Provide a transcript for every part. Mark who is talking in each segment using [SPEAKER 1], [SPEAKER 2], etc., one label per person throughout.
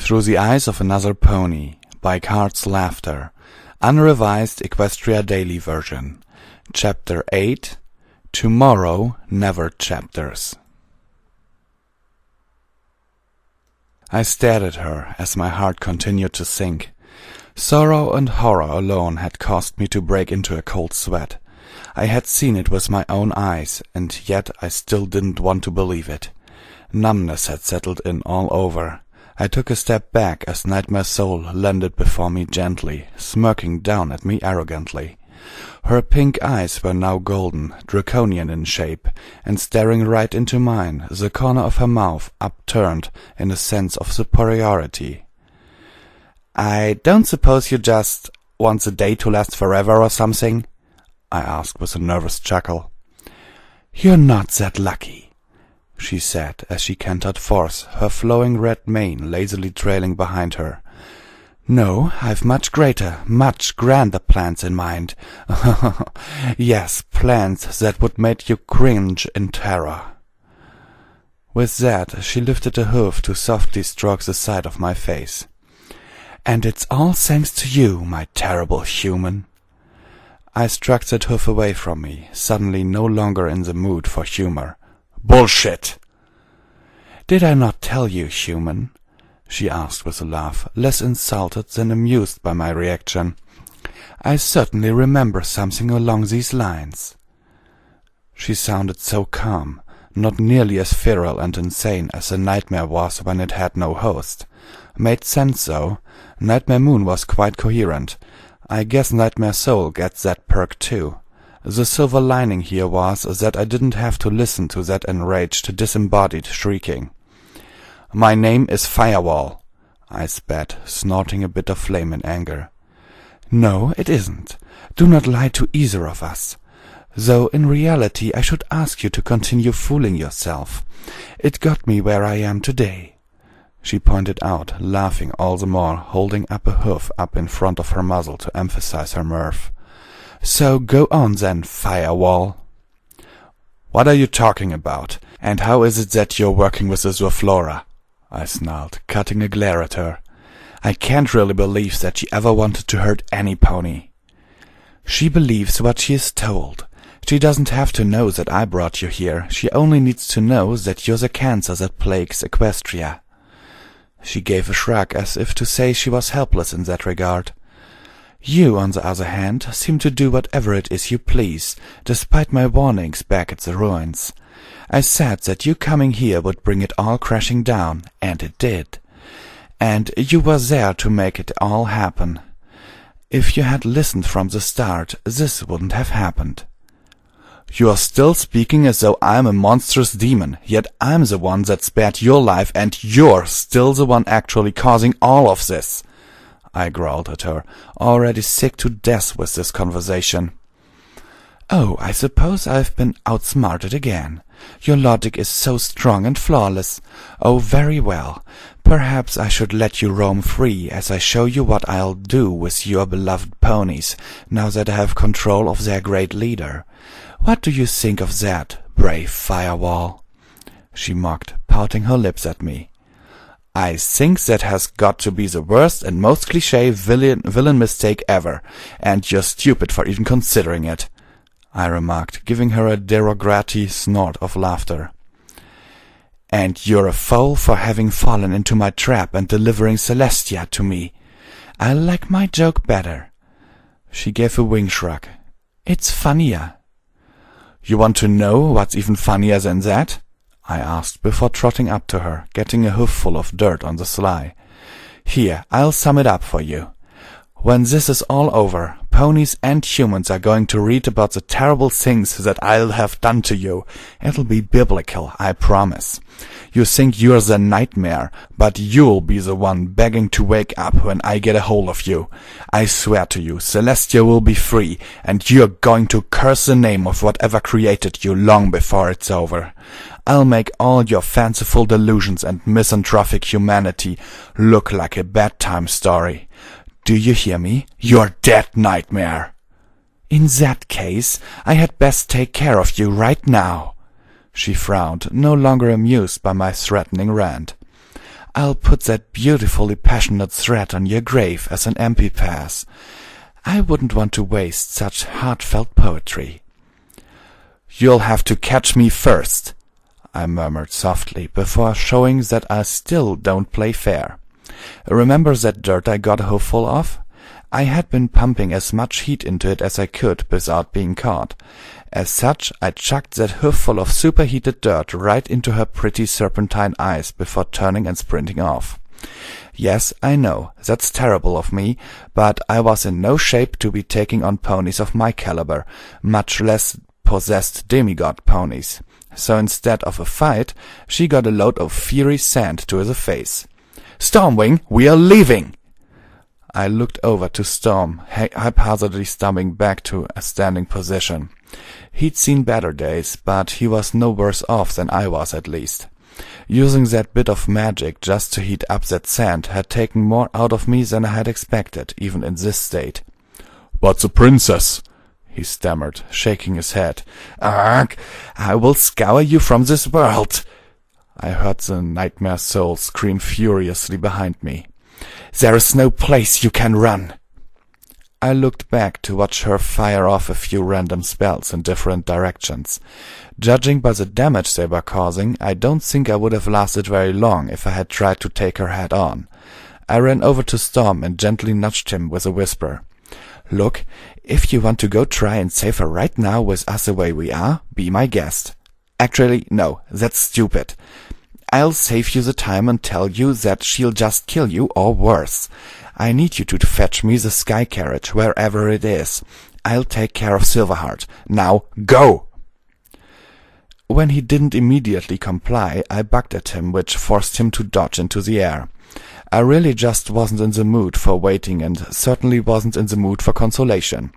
[SPEAKER 1] Through the Eyes of Another Pony by CardsLafter, Unrevised Equestria Daily Version, Chapter 8, Tomorrow Never Chapters. I stared at her as my heart continued to sink. Sorrow and horror alone had caused me to break into a cold sweat. I had seen it with my own eyes, and yet I still didn't want to believe it. Numbness had settled in all over. I took a step back as Nightmare Soul landed before me gently, smirking down at me arrogantly. Her pink eyes were now golden, draconian in shape, and staring right into mine, the corner of her mouth upturned in a sense of superiority. "I don't suppose you just want the day to last forever or something?" I asked with a nervous chuckle. "You're not that lucky," she said as she cantered forth, her flowing red mane lazily trailing behind her. "No, I've much greater, much grander plans in mind. Yes, plans that would make you cringe in terror." With that, she lifted a hoof to softly stroke the side of my face. "And it's all thanks to you, my terrible human." I struck that hoof away from me, suddenly no longer in the mood for humor. "Bullshit!" "Did I not tell you, human?" she asked with a laugh, less insulted than amused by my reaction. "I certainly remember something along these lines." She sounded so calm, not nearly as feral and insane as the nightmare was when it had no host. Made sense, though. Nightmare Moon was quite coherent. I guess Nightmare Soul gets that perk too. The silver lining here was that I didn't have to listen to that enraged, disembodied shrieking. "My name is Firewall," I spat, snorting a bit of flame in anger. "No, it isn't. Do not lie to either of us. Though in reality I should ask you to continue fooling yourself. It got me where I am today," she pointed out, laughing all the more, holding up a hoof up in front of her muzzle to emphasize her mirth. "So go on then, Firewall." "What are you talking about? And how is it that you're working with the Zurflora?" I snarled, cutting a glare at her. I can't really believe that she ever wanted to hurt any pony. "She believes what she is told. She doesn't have to know that I brought you here. She only needs to know that you're the cancer that plagues Equestria." She gave a shrug as if to say she was helpless in that regard. "You, on the other hand, seem to do whatever it is you please, despite my warnings back at the ruins. I said that you coming here would bring it all crashing down, and it did. And you were there to make it all happen. If you had listened from the start, this wouldn't have happened." "You are still speaking as though I'm a monstrous demon, yet I'm the one that spared your life, and you're still the one actually causing all of this," I growled at her, already sick to death with this conversation. "Oh, I suppose I've been outsmarted again. Your logic is so strong and flawless. Oh, very well. Perhaps I should let you roam free as I show you what I'll do with your beloved ponies, now that I have control of their great leader. What do you think of that, brave Firewall?" she mocked, pouting her lips at me. "I think that has got to be the worst and most cliché villain mistake ever, and you're stupid for even considering it," I remarked, giving her a derogatory snort of laughter. "And you're a fool for having fallen into my trap and delivering Celestia to me. I like my joke better." She gave a wing shrug. "It's funnier." "You want to know what's even funnier than that?" I asked before trotting up to her, getting a hoofful of dirt on the sly. "Here, I'll sum it up for you. When this is all over, ponies and humans are going to read about the terrible things that I'll have done to you. It'll be biblical, I promise. You think you're the nightmare, but you'll be the one begging to wake up when I get a hold of you. I swear to you, Celestia will be free, and you're going to curse the name of whatever created you long before it's over. I'll make all your fanciful delusions and misanthropic humanity look like a bedtime story. Do you hear me? You're dead, nightmare." "In that case, I had best take care of you right now." She frowned, no longer amused by my threatening rant. I'll put that beautifully passionate thread on your grave as an epipass. I wouldn't want to waste such heartfelt poetry." "You'll have to catch me first," I murmured softly, before showing that I still don't play fair. "Remember that dirt I got a hooful of? I had been pumping as much heat into it as I could without being caught. As such, I chucked that hoofful of superheated dirt right into her pretty serpentine eyes before turning and sprinting off. Yes, I know, that's terrible of me, but I was in no shape to be taking on ponies of my caliber, much less possessed demigod ponies. So instead of a fight, she got a load of fiery sand to the face. "Stormwing, we are leaving!" I looked over to Storm, haphazardly stumbling back to a standing position. He'd seen better days, but he was no worse off than I was, at least. Using that bit of magic just to heat up that sand had taken more out of me than I had expected, even in this state. "But the princess," he stammered, shaking his head. "Arg! I will scour you from this world!" I heard the nightmare soul scream furiously behind me. "There is no place you can run!" I looked back to watch her fire off a few random spells in different directions. Judging by the damage they were causing, I don't think I would have lasted very long if I had tried to take her head on. I ran over to Storm and gently nudged him with a whisper. "Look, if you want to go try and save her right now with us the way we are, be my guest. Actually, no, that's stupid. I'll save you the time and tell you that she'll just kill you or worse. I need you to fetch me the sky carriage wherever it is. I'll take care of Silverheart. Now, go!" When he didn't immediately comply, I bucked at him, which forced him to dodge into the air. I really just wasn't in the mood for waiting and certainly wasn't in the mood for consolation.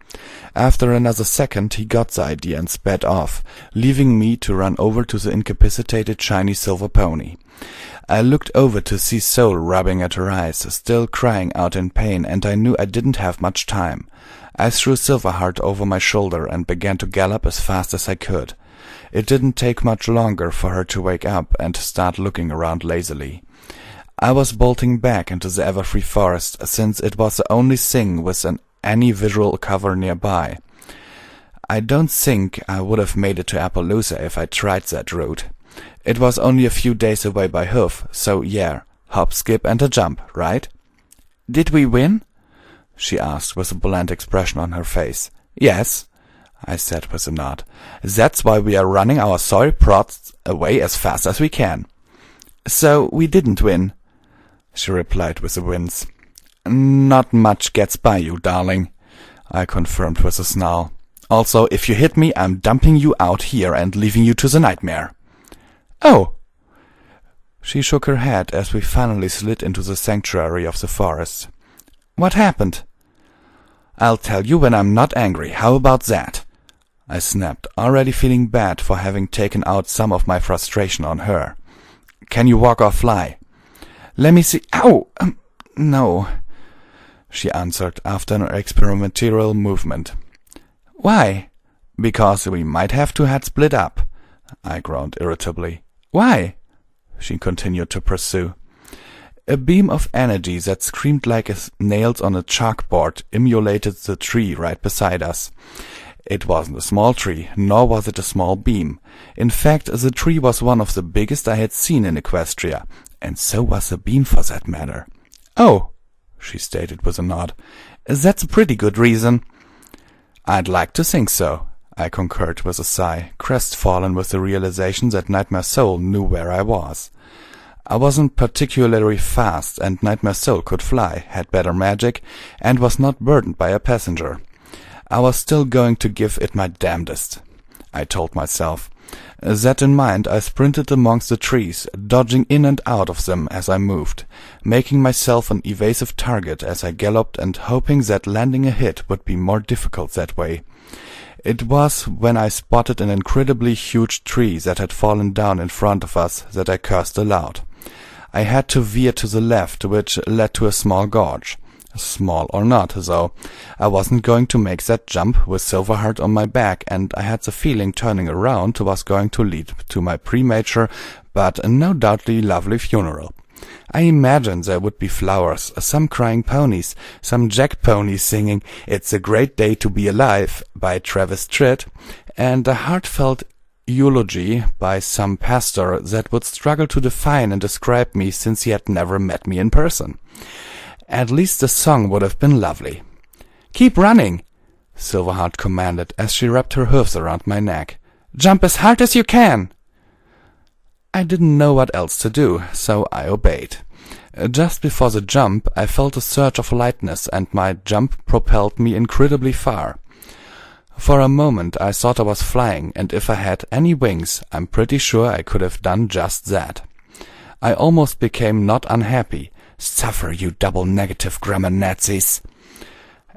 [SPEAKER 1] After another second, he got the idea and sped off, leaving me to run over to the incapacitated shiny silver pony. I looked over to see Soul rubbing at her eyes, still crying out in pain, and I knew I didn't have much time. I threw Silverheart over my shoulder and began to gallop as fast as I could. It didn't take much longer for her to wake up and start looking around lazily. I was bolting back into the Everfree Forest, since it was the only thing with any visual cover nearby. I don't think I would have made it to Appaloosa if I tried that route. It was only a few days away by hoof, so yeah, hop, skip, and a jump, right? "Did we win?" she asked with a bland expression on her face. "Yes," I said with a nod. "That's why we are running our sorry prods away as fast as we can." "So we didn't win," she replied with a wince. "Not much gets by you, darling," I confirmed with a snarl. "Also, if you hit me, I'm dumping you out here and leaving you to the nightmare." "Oh!" She shook her head as we finally slid into the sanctuary of the forest. "What happened?" "I'll tell you when I'm not angry. How about that?" I snapped, already feeling bad for having taken out some of my frustration on her. "Can you walk or fly?" "Let me see. Ow! No," she answered after an experimental movement. "Why?" "Because we might have to had split up," I groaned irritably. "Why?" she continued to pursue. A beam of energy that screamed like nails on a chalkboard emulated the tree right beside us. It wasn't a small tree, nor was it a small beam. In fact, the tree was one of the biggest I had seen in Equestria, and so was the beam for that matter. "Oh," she stated with a nod. "That's a pretty good reason." "I'd like to think so," I concurred with a sigh, crestfallen with the realization that Nightmare Soul knew where I was. I wasn't particularly fast, and Nightmare Soul could fly, had better magic, and was not burdened by a passenger. I was still going to give it my damnedest, I told myself. That in mind, I sprinted amongst the trees, dodging in and out of them as I moved, making myself an evasive target as I galloped and hoping that landing a hit would be more difficult that way. It was when I spotted an incredibly huge tree that had fallen down in front of us that I cursed aloud. I had to veer to the left, which led to a small gorge. Small or not, though, I wasn't going to make that jump with Silverheart on my back, and I had the feeling turning around was going to lead to my premature but no doubtly lovely funeral. I imagined there would be flowers, some crying ponies, some jack ponies singing "It's a Great Day to Be Alive" by Travis Tritt, and a heartfelt eulogy by some pastor that would struggle to define and describe me since he had never met me in person. At least the song would have been lovely. "Keep running," Silverheart commanded as she wrapped her hooves around my neck. "Jump as hard as you can." I didn't know what else to do, so I obeyed. Just before the jump, I felt a surge of lightness, and my jump propelled me incredibly far. For a moment I thought I was flying, and if I had any wings, I'm pretty sure I could have done just that. I almost became not unhappy. Suffer, you double negative grammar Nazis!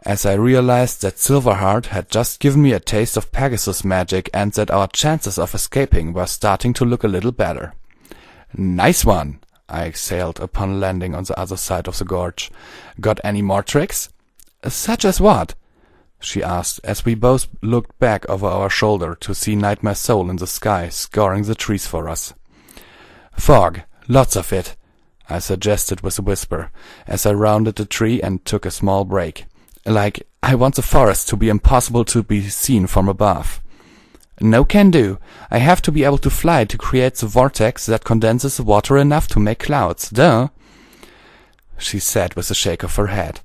[SPEAKER 1] As I realized that Silverheart had just given me a taste of Pegasus magic and that our chances of escaping were starting to look a little better. "Nice one," I exhaled upon landing on the other side of the gorge. "Got any more tricks?" "Such as what?" she asked as we both looked back over our shoulder to see Nightmare Soul in the sky scouring the trees for us. "Fog, lots of it," I suggested with a whisper as I rounded the tree and took a small break. "Like, I want the forest to be impossible to be seen from above." "No can do. I have to be able to fly to create the vortex that condenses the water enough to make clouds, duh," she said with a shake of her head.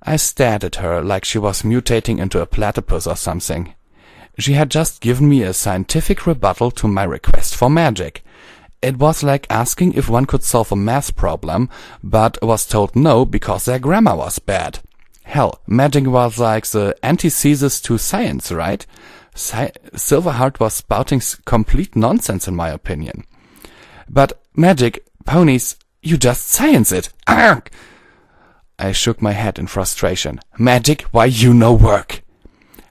[SPEAKER 1] I stared at her like she was mutating into a platypus or something. She had just given me a scientific rebuttal to my request for magic. It was like asking if one could solve a math problem, but was told no because their grammar was bad. Hell, magic was like the antithesis to science, right? Silverheart was spouting complete nonsense in my opinion. "But magic, ponies, you just science it! Arrgh!" I shook my head in frustration. "Magic, why you no work?"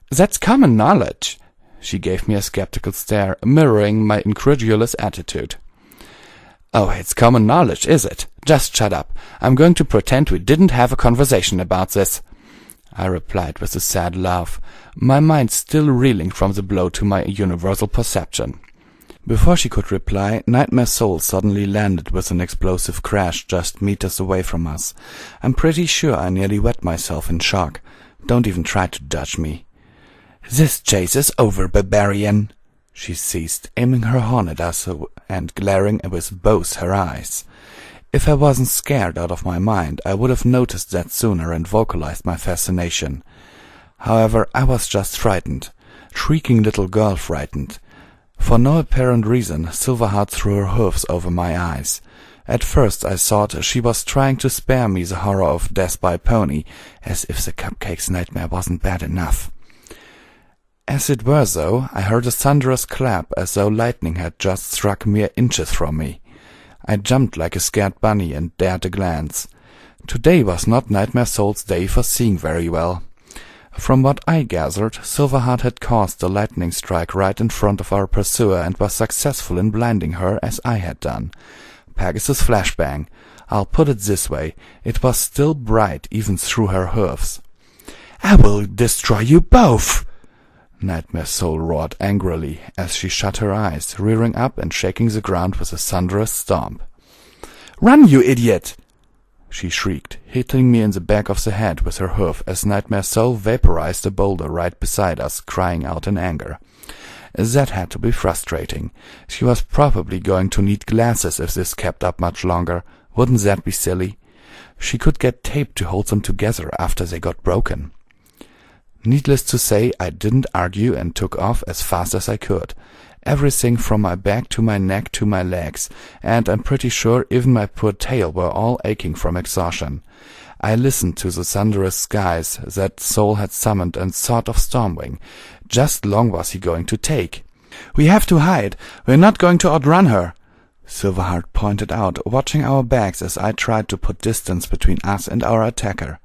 [SPEAKER 1] "That's common knowledge." She gave me a skeptical stare, mirroring my incredulous attitude. "Oh, it's common knowledge, is it? Just shut up. I'm going to pretend we didn't have a conversation about this," I replied with a sad laugh, my mind still reeling from the blow to my universal perception. Before she could reply, Nightmare Soul suddenly landed with an explosive crash just meters away from us. I'm pretty sure I nearly wet myself in shock. Don't even try to dodge me. "This chase is over, barbarian," she ceased, aiming her horn at us and glaring with both her eyes. If I wasn't scared out of my mind, I would have noticed that sooner and vocalized my fascination. However, I was just frightened. Shrieking little girl frightened. For no apparent reason, Silverheart threw her hoofs over my eyes. At first I thought she was trying to spare me the horror of death by pony, as if the cupcake's nightmare wasn't bad enough. As it were, though, I heard a thunderous clap as though lightning had just struck mere inches from me. I jumped like a scared bunny and dared a glance. Today was not Nightmare Soul's day for seeing very well. From what I gathered, Silverheart had caused the lightning strike right in front of our pursuer and was successful in blinding her as I had done. Pegasus flashbang. I'll put it this way, it was still bright even through her hoofs. "I will destroy you both!" Nightmare Soul roared angrily as she shut her eyes, rearing up and shaking the ground with a thunderous stomp. "Run, you idiot!" she shrieked, hitting me in the back of the head with her hoof as Nightmare Soul vaporized a boulder right beside us, crying out in anger. That had to be frustrating. She was probably going to need glasses if this kept up much longer. Wouldn't that be silly? She could get tape to hold them together after they got broken. Needless to say, I didn't argue and took off as fast as I could. Everything from my back to my neck to my legs, and I'm pretty sure even my poor tail were all aching from exhaustion. I listened to the thunderous skies that Soul had summoned and thought of Stormwing. Just long was he going to take? "We have to hide. We're not going to outrun her," Silverheart pointed out, watching our backs as I tried to put distance between us and our attacker.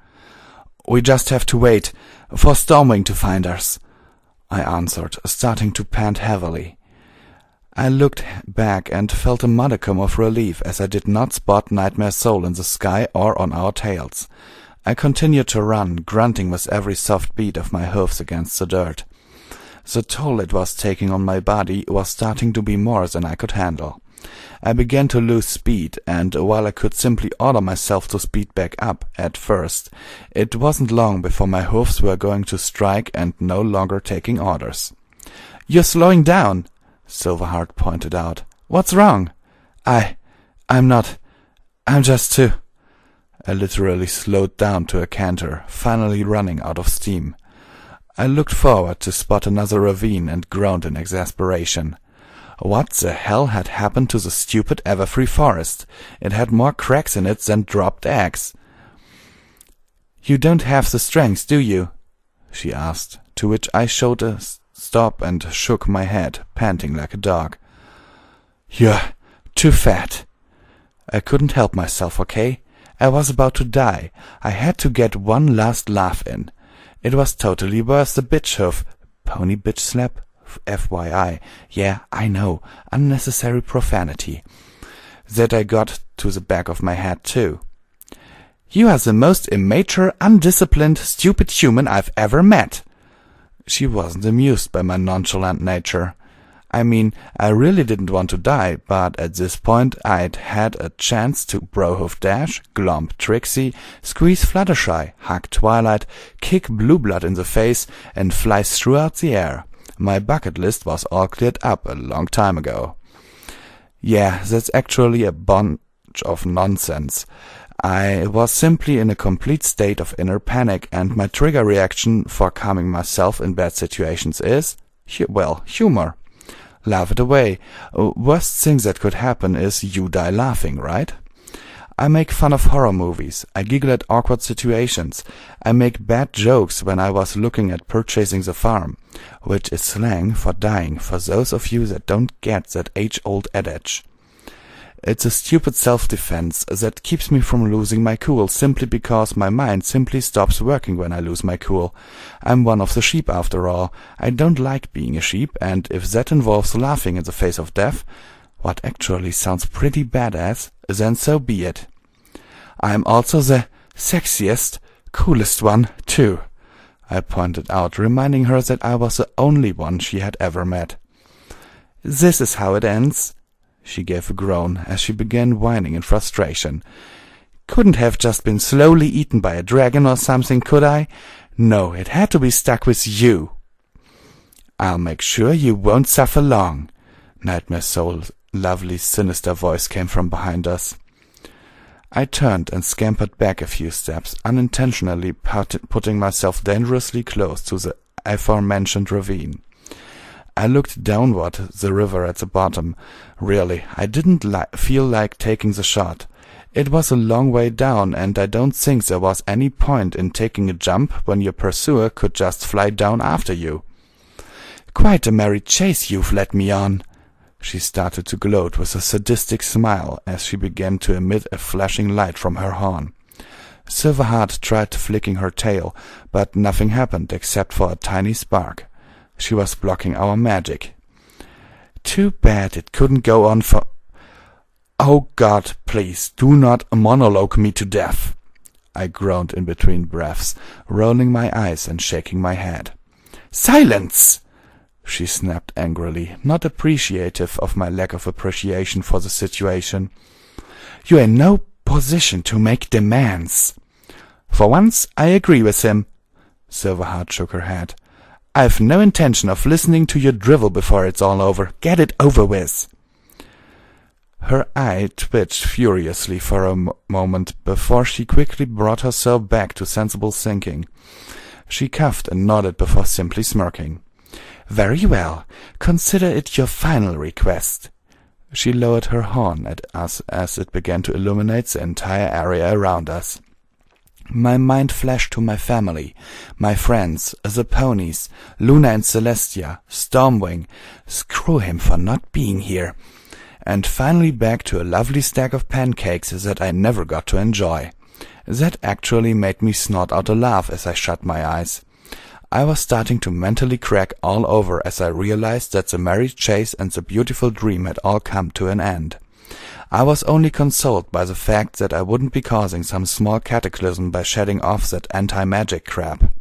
[SPEAKER 1] "We just have to wait for Stormwing to find us," I answered, starting to pant heavily. I looked back and felt a modicum of relief as I did not spot Nightmare Soul in the sky or on our tails. I continued to run, grunting with every soft beat of my hoofs against the dirt. The toll it was taking on my body was starting to be more than I could handle. I began to lose speed, and while I could simply order myself to speed back up at first, it wasn't long before my hoofs were going to strike and no longer taking orders. "You're slowing down," Silverheart pointed out. "What's wrong?" I'm not. I'm just too—" I literally slowed down to a canter, finally running out of steam. I looked forward to spot another ravine and groaned in exasperation. What the hell had happened to the stupid Everfree Forest? It had more cracks in it than dropped eggs. "You don't have the strength, do you?" she asked, to which I showed a stop and shook my head, panting like a dog. "You're too fat." I couldn't help myself, okay? I was about to die. I had to get one last laugh in. It was totally worth the bitch hoof. Pony bitch slap? FYI. Yeah, I know. Unnecessary profanity. That I got to the back of my head, too. "You are the most immature, undisciplined, stupid human I've ever met." She wasn't amused by my nonchalant nature. I mean, I really didn't want to die, but at this point I'd had a chance to Brohoof Dash, glomp Trixie, squeeze Fluttershy, hug Twilight, kick Blueblood in the face, and fly throughout the air. My bucket list was all cleared up a long time ago. Yeah, that's actually a bunch of nonsense. I was simply in a complete state of inner panic, and my trigger reaction for calming myself in bad situations is, humor. Laugh it away. Worst thing that could happen is you die laughing, right? I make fun of horror movies. I giggle at awkward situations. I make bad jokes when I was looking at purchasing the farm, which is slang for dying for those of you that don't get that age-old adage. It's a stupid self-defense that keeps me from losing my cool simply because my mind simply stops working when I lose my cool. I'm one of the sheep after all. I don't like being a sheep, and if that involves laughing in the face of death, what actually sounds pretty badass, then so be it. I'm also the sexiest, coolest one, too, I pointed out, reminding her that I was the only one she had ever met. "This is how it ends." She gave a groan as she began whining in frustration. "Couldn't have just been slowly eaten by a dragon or something, could I? No, it had to be stuck with you." "I'll make sure you won't suffer long." Nightmare Soul's lovely, sinister voice came from behind us. I turned and scampered back a few steps, unintentionally putting myself dangerously close to the aforementioned ravine. I looked downward the river at the bottom. Really, I didn't feel like taking the shot. It was a long way down, and I don't think there was any point in taking a jump when your pursuer could just fly down after you. "Quite a merry chase you've led me on." She started to gloat with a sadistic smile as she began to emit a flashing light from her horn. Silverheart tried flicking her tail, but nothing happened except for a tiny spark. She was blocking our magic. "Too bad it couldn't go on for—" "Oh God, please, do not monologue me to death," I groaned in between breaths, rolling my eyes and shaking my head. "Silence!" she snapped angrily, not appreciative of my lack of appreciation for the situation. "You're in no position to make demands." "For once, I agree with him." Silverheart shook her head. "I've no intention of listening to your drivel before it's all over. Get it over with." Her eye twitched furiously for a moment before she quickly brought herself back to sensible thinking. She coughed and nodded before simply smirking. "Very well. Consider it your final request." She lowered her horn at us as it began to illuminate the entire area around us. My mind flashed to my family, my friends, the ponies, Luna and Celestia, Stormwing, screw him for not being here, and finally back to a lovely stack of pancakes that I never got to enjoy. That actually made me snort out a laugh as I shut my eyes. I was starting to mentally crack all over as I realized that the merry chase and the beautiful dream had all come to an end. I was only consoled by the fact that I wouldn't be causing some small cataclysm by shedding off that anti-magic crap.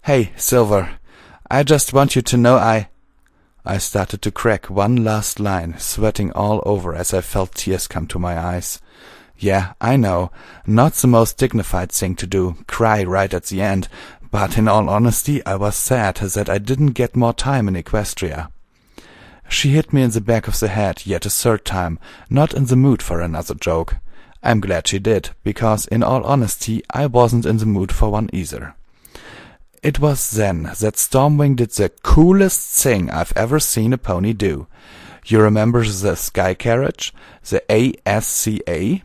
[SPEAKER 1] "Hey, Silver, I just want you to know I started to crack one last line, sweating all over as I felt tears come to my eyes. Yeah, I know, not the most dignified thing to do, cry right at the end, but in all honesty I was sad that I didn't get more time in Equestria. She hit me in the back of the head yet a third time, not in the mood for another joke. I'm glad she did, because in all honesty I wasn't in the mood for one either. It was then that Stormwing did the coolest thing I've ever seen a pony do. You remember the sky carriage? The ASCA?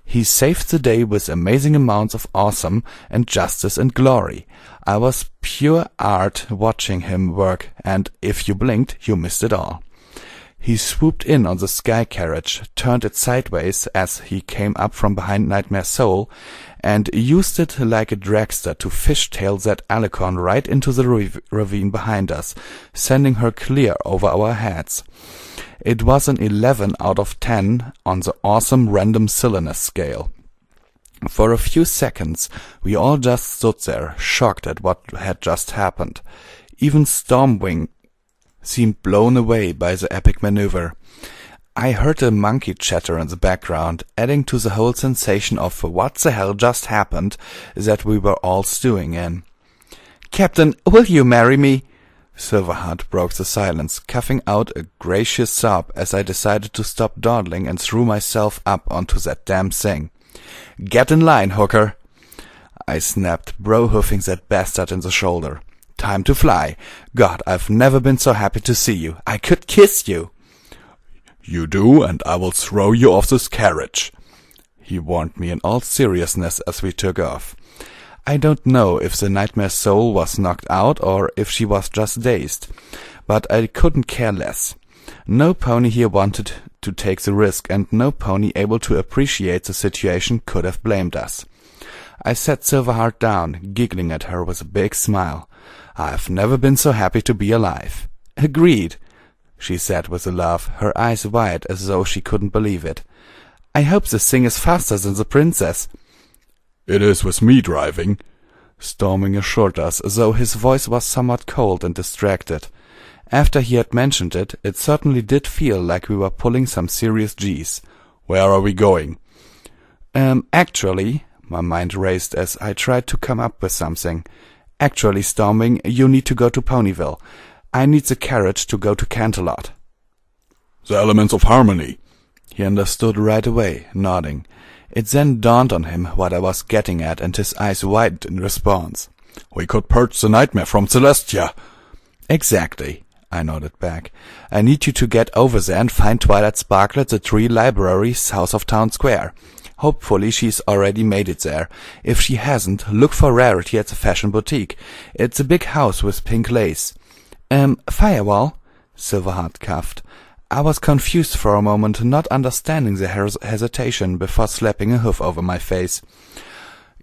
[SPEAKER 1] He saved the day with amazing amounts of awesome and justice and glory. I was pure art watching him work, and if you blinked, you missed it all. He swooped in on the sky carriage, turned it sideways as he came up from behind Nightmare Soul, and used it like a dragster to fishtail that alicorn right into the ravine behind us, sending her clear over our heads. It was an 11 out of 10 on the awesome random silliness scale. For a few seconds, we all just stood there, shocked at what had just happened. Even Stormwing seemed blown away by the epic maneuver. I heard a monkey chatter in the background, adding to the whole sensation of what the hell just happened that we were all stewing in. "Captain, will you marry me?" Silverheart broke the silence, coughing out a gracious sob as I decided to stop dawdling and threw myself up onto that damn thing. "Get in line, hooker!" I snapped, bro-hoofing that bastard in the shoulder. "Time to fly. God, I've never been so happy to see you. I could kiss you." "You do, and I will throw you off this carriage," he warned me in all seriousness as we took off. I don't know if the Nightmare Soul was knocked out or if she was just dazed, but I couldn't care less. No pony here wanted to take the risk, and no pony able to appreciate the situation could have blamed us. I set Silverheart down, giggling at her with a big smile. "I've never been so happy to be alive." "Agreed," she said with a laugh, her eyes wide as though she couldn't believe it. "I hope this thing is faster than the princess."
[SPEAKER 2] "It is with me driving,"
[SPEAKER 1] Stormwing assured us, though his voice was somewhat cold and distracted. After he had mentioned it, it certainly did feel like we were pulling some serious G's.
[SPEAKER 2] "Where are we going?"
[SPEAKER 1] Actually," my mind raced as I tried to come up with something. "Actually, Stormwing, you need to go to Ponyville. I need the carriage to go to Canterlot."
[SPEAKER 2] "The elements of harmony."
[SPEAKER 1] He understood right away, nodding. It then dawned on him what I was getting at, and his eyes widened in response.
[SPEAKER 2] "We could purge the nightmare from Celestia."
[SPEAKER 1] "Exactly," I nodded back. "I need you to get over there and find Twilight Sparkle at the Tree Library south of Town Square. Hopefully she's already made it there. If she hasn't, look for Rarity at the Fashion Boutique. It's a big house with pink lace." Firewall?" Silverheart coughed. I was confused for a moment, not understanding the hesitation before slapping a hoof over my face.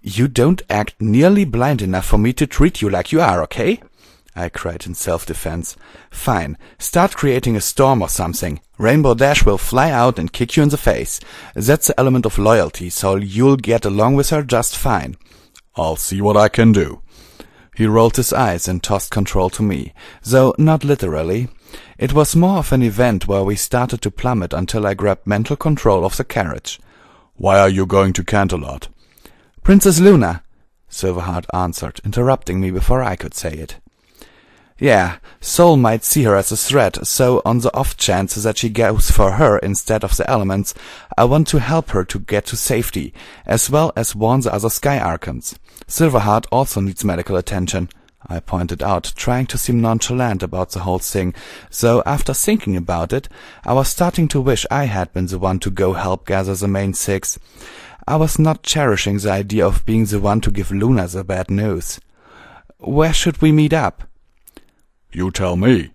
[SPEAKER 1] "You don't act nearly blind enough for me to treat you like you are, okay?" I cried in self-defense. "Fine. Start creating a storm or something. Rainbow Dash will fly out and kick you in the face. That's the element of loyalty, so you'll get along with her just fine."
[SPEAKER 2] "I'll see what I can do."
[SPEAKER 1] He rolled his eyes and tossed control to me, though not literally. It was more of an event where we started to plummet until I grabbed mental control of the carriage.
[SPEAKER 2] "Why are you going to Canterlot?"
[SPEAKER 1] "Princess Luna," Silverheart answered, interrupting me before I could say it. "Yeah, Soul might see her as a threat, so on the off chance that she goes for her instead of the elements, I want to help her to get to safety, as well as warn the other Sky Archons. Silverheart also needs medical attention," I pointed out, trying to seem nonchalant about the whole thing, though after thinking about it, I was starting to wish I had been the one to go help gather the main six. I was not cherishing the idea of being the one to give Luna the bad news. "Where should we meet up?"
[SPEAKER 2] "You tell me."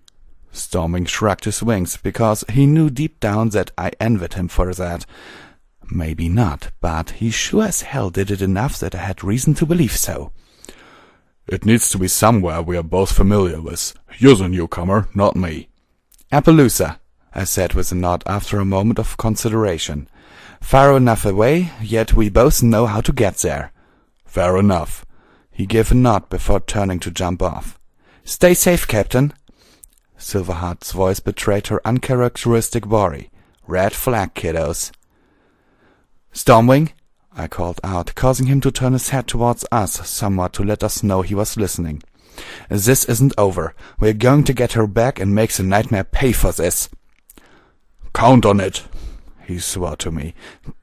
[SPEAKER 1] Stormwing shrugged his wings, because he knew deep down that I envied him for that. Maybe not, but he sure as hell did it enough that I had reason to believe so.
[SPEAKER 2] "It needs to be somewhere we are both familiar with. You're the newcomer, not me."
[SPEAKER 1] "Appaloosa," I said with a nod after a moment of consideration. "Far enough away, yet we both know how to get there."
[SPEAKER 2] "Fair enough."
[SPEAKER 1] He gave a nod before turning to jump off. "Stay safe, Captain." Silverheart's voice betrayed her uncharacteristic worry. "Red flag, kiddos." "Stormwing," I called out, causing him to turn his head towards us somewhat to let us know he was listening. "This isn't over. We're going to get her back and make the nightmare pay for this."
[SPEAKER 2] "Count on it,"
[SPEAKER 1] he swore to me,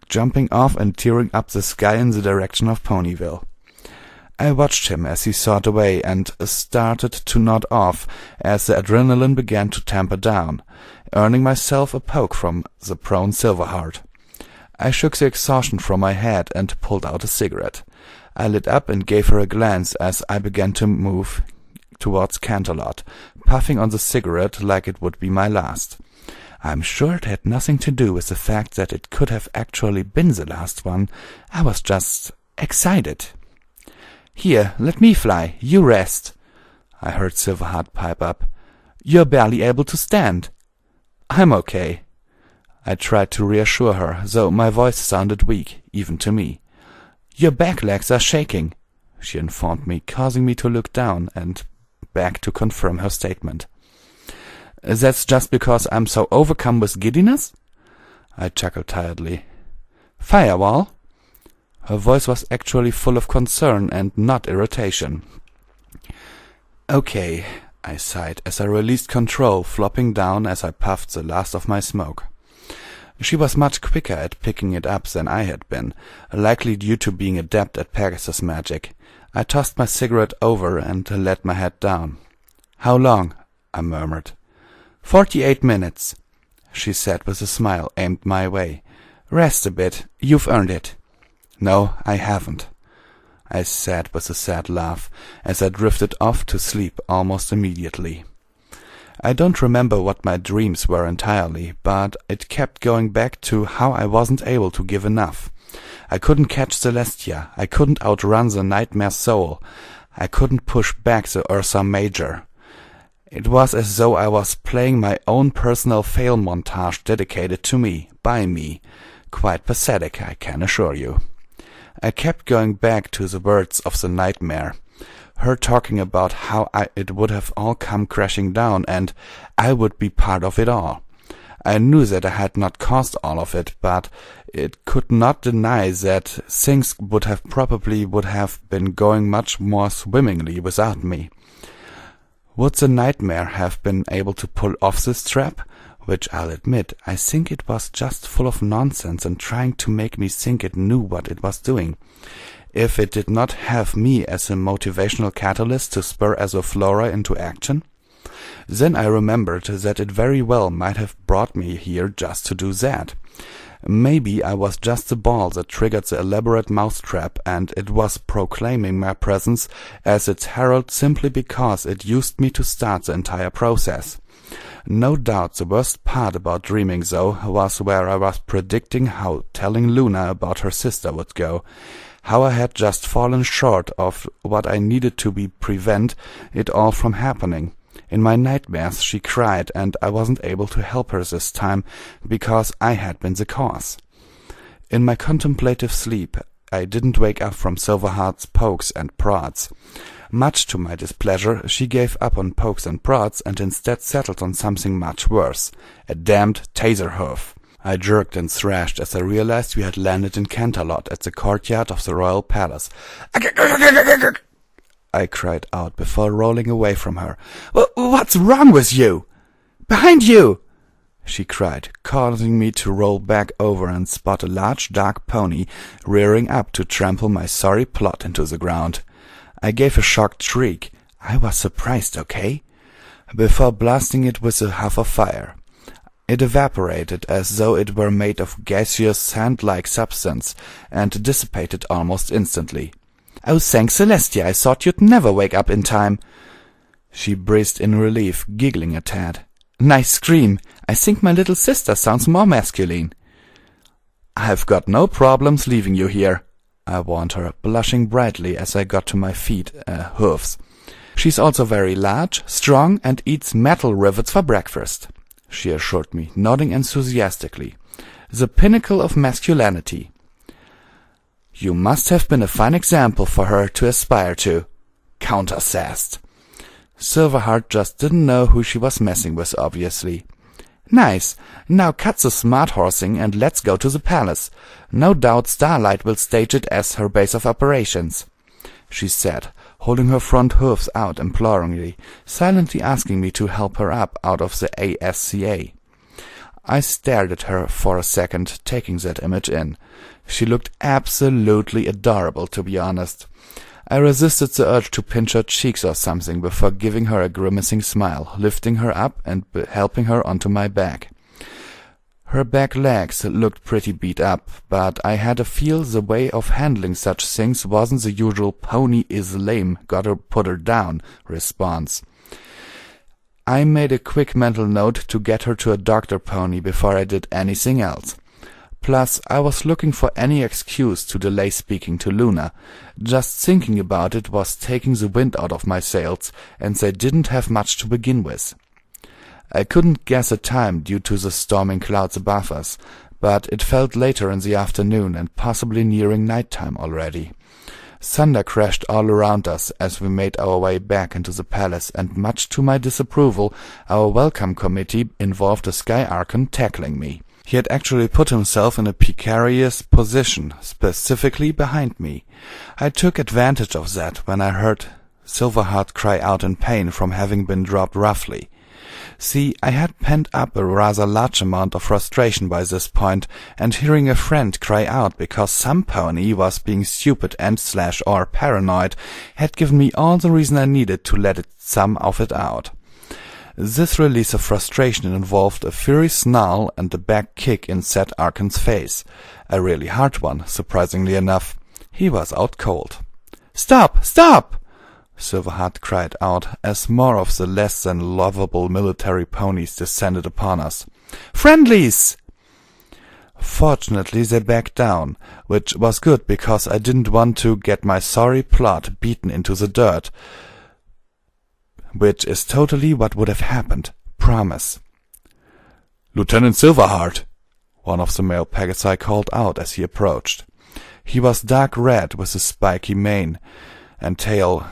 [SPEAKER 1] jumping off and tearing up the sky in the direction of Ponyville. I watched him as he soared away and started to nod off as the adrenaline began to tamper down, earning myself a poke from the prone Silverheart. I shook the exhaustion from my head and pulled out a cigarette. I lit up and gave her a glance as I began to move towards Canterlot, puffing on the cigarette like it would be my last. I'm sure it had nothing to do with the fact that it could have actually been the last one. I was just excited. "Here, let me fly. You rest," I heard Silverheart pipe up. "You're barely able to stand." "I'm okay." I tried to reassure her, though my voice sounded weak, even to me. "Your back legs are shaking," she informed me, causing me to look down and back to confirm her statement. "That's just because I'm so overcome with giddiness?" I chuckled tiredly. "Firewall?" Her voice was actually full of concern and not irritation. "Okay," I sighed as I released control, flopping down as I puffed the last of my smoke. She was much quicker at picking it up than I had been, likely due to being adept at Pegasus magic. I tossed my cigarette over and let my head down. "How long?" I murmured. 48 minutes, she said with a smile aimed my way. "Rest a bit. You've earned it." "No, I haven't," I said with a sad laugh as I drifted off to sleep almost immediately. I don't remember what my dreams were entirely, but it kept going back to how I wasn't able to give enough. I couldn't catch Celestia, I couldn't outrun the Nightmare Soul, I couldn't push back the Ursa Major. It was as though I was playing my own personal fail montage dedicated to me, by me. Quite pathetic, I can assure you. I kept going back to the words of the nightmare, her talking about how it would have all come crashing down and I would be part of it all. I knew that I had not caused all of it, but it could not deny that things would have been going much more swimmingly without me. Would the nightmare have been able to pull off this trap? Which I'll admit, I think it was just full of nonsense and trying to make me think it knew what it was doing. If it did not have me as a motivational catalyst to spur Azoflora into action, then I remembered that it very well might have brought me here just to do that. Maybe I was just the ball that triggered the elaborate mousetrap, and it was proclaiming my presence as its herald simply because it used me to start the entire process. No doubt the worst part about dreaming, though, was where I was predicting how telling Luna about her sister would go. How I had just fallen short of what I needed to prevent it all from happening. In my nightmares she cried, and I wasn't able to help her this time because I had been the cause. In my contemplative sleep I didn't wake up from Silverheart's pokes and prods. Much to my displeasure, she gave up on pokes and prods and instead settled on something much worse, a damned taser hoof. I jerked and thrashed as I realized we had landed in Canterlot at the courtyard of the royal palace. I cried out before rolling away from her. "What's wrong with you?" "Behind you!" she cried, causing me to roll back over and spot a large dark pony rearing up to trample my sorry plot into the ground. I gave a shocked shriek. I was surprised, okay? Before blasting it with a huff of fire. It evaporated as though it were made of gaseous sand-like substance and dissipated almost instantly. "Oh, thanks, Celestia, I thought you'd never wake up in time." She breathed in relief, giggling a tad. "Nice scream. I think my little sister sounds more masculine." "I've got no problems leaving you here," I warned her, blushing brightly as I got to my feet, hoofs. "She's also very large, strong, and eats metal rivets for breakfast," she assured me, nodding enthusiastically. "The pinnacle of masculinity." "You must have been a fine example for her to aspire to," counter-sassed. Silverheart just didn't know who she was messing with, obviously. "Nice. Now cut the smart horsing and let's go to the palace. No doubt Starlight will stage it as her base of operations," she said, holding her front hooves out imploringly, silently asking me to help her up out of the ASCA. I stared at her for a second, taking that image in. She looked absolutely adorable, to be honest. I resisted the urge to pinch her cheeks or something before giving her a grimacing smile, lifting her up and helping her onto my back. Her back legs looked pretty beat up, but I had a feel the way of handling such things wasn't the usual "pony is lame, gotta put her down" response. I made a quick mental note to get her to a doctor pony before I did anything else. Plus, I was looking for any excuse to delay speaking to Luna. Just thinking about it was taking the wind out of my sails, and they didn't have much to begin with. I couldn't guess a time due to the storming clouds above us, but it felt later in the afternoon and possibly nearing nighttime already. Thunder crashed all around us as we made our way back into the palace, and much to my disapproval, our welcome committee involved a Sky Archon tackling me. He had actually put himself in a precarious position, specifically behind me. I took advantage of that when I heard Silverheart cry out in pain from having been dropped roughly. See, I had pent up a rather large amount of frustration by this point, and hearing a friend cry out because some pony was being stupid and/or paranoid had given me all the reason I needed to let some of it out. This release of frustration involved a fiery snarl and a back kick in said Archon's face. A really hard one, surprisingly enough. He was out cold. "Stop! Stop!" Silverheart cried out as more of the less than lovable military ponies descended upon us. "Friendlies!" Fortunately, they backed down, which was good because I didn't want to get my sorry plot beaten into the dirt, which is totally what would have happened, promise.
[SPEAKER 2] "Lieutenant Silverheart!"
[SPEAKER 1] one of the male Pegasi called out as he approached. He was dark red with a spiky mane and tail,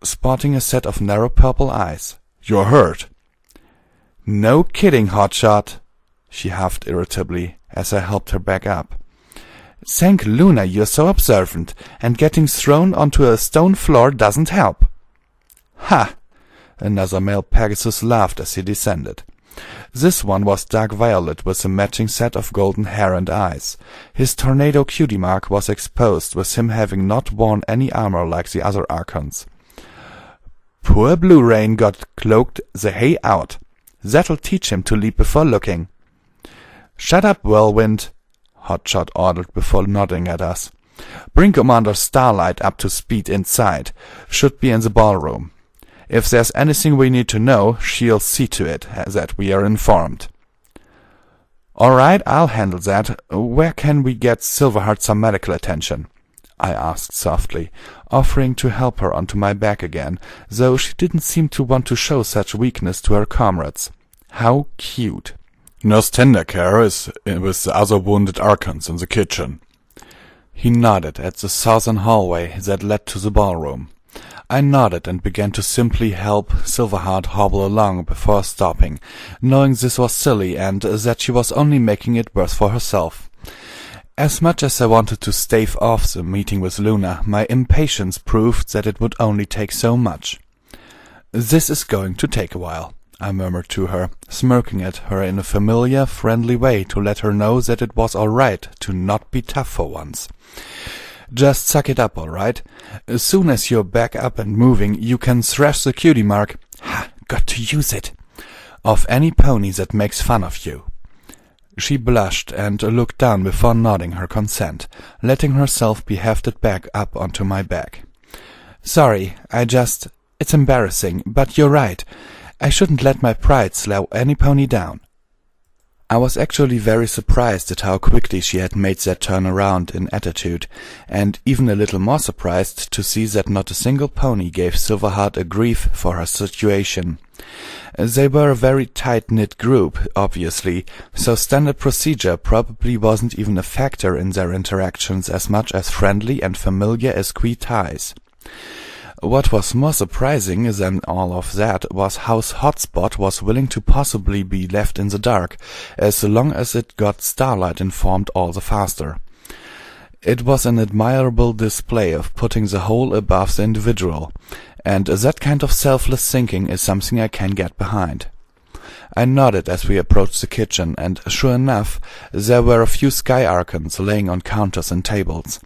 [SPEAKER 1] sporting a set of narrow purple eyes.
[SPEAKER 2] "You're hurt."
[SPEAKER 1] "No kidding, hotshot," she huffed irritably as I helped her back up. "Thank Luna you're so observant, and getting thrown onto a stone floor doesn't help." "Ha!" Another male Pegasus laughed as he descended. This one was dark violet with a matching set of golden hair and eyes. His tornado cutie mark was exposed, with him having not worn any armor like the other Archons. "Poor Blue Rain got cloaked the hay out. That'll teach him to leap before looking." "Shut up, Whirlwind," Hotshot ordered before nodding at us. "Bring Commander Starlight up to speed inside. Should be in the ballroom. If there's anything we need to know, she'll see to it that we are informed." "All right, I'll handle that. Where can we get Silverheart some medical attention?" I asked softly, offering to help her onto my back again, though she didn't seem to want to show such weakness to her comrades. How cute.
[SPEAKER 2] "Nurse Tendercare is with the other wounded Archons in the kitchen."
[SPEAKER 1] He nodded at the southern hallway that led to the ballroom. I nodded and began to simply help Silverheart hobble along before stopping, knowing this was silly and that she was only making it worse for herself. As much as I wanted to stave off the meeting with Luna, my impatience proved that it would only take so much. "This is going to take a while," I murmured to her, smirking at her in a familiar, friendly way to let her know that it was all right to not be tough for once. "Just suck it up, all right? As soon as you're back up and moving, you can thrash the cutie mark got to use it of any pony that makes fun of you." She blushed and looked down before nodding her consent, letting herself be hefted back up onto my back. "Sorry, it's embarrassing, but you're right. I shouldn't let my pride slow any pony down." I was actually very surprised at how quickly she had made that turn around in attitude, and even a little more surprised to see that not a single pony gave Silverheart a grief for her situation. They were a very tight-knit group, obviously, so standard procedure probably wasn't even a factor in their interactions as much as friendly and familiar equi ties. What was more surprising than all of that was how Hotspot was willing to possibly be left in the dark, as long as it got Starlight informed all the faster. It was an admirable display of putting the whole above the individual, and that kind of selfless thinking is something I can get behind. I nodded as we approached the kitchen, and sure enough, there were a few Sky Archons laying on counters and tables.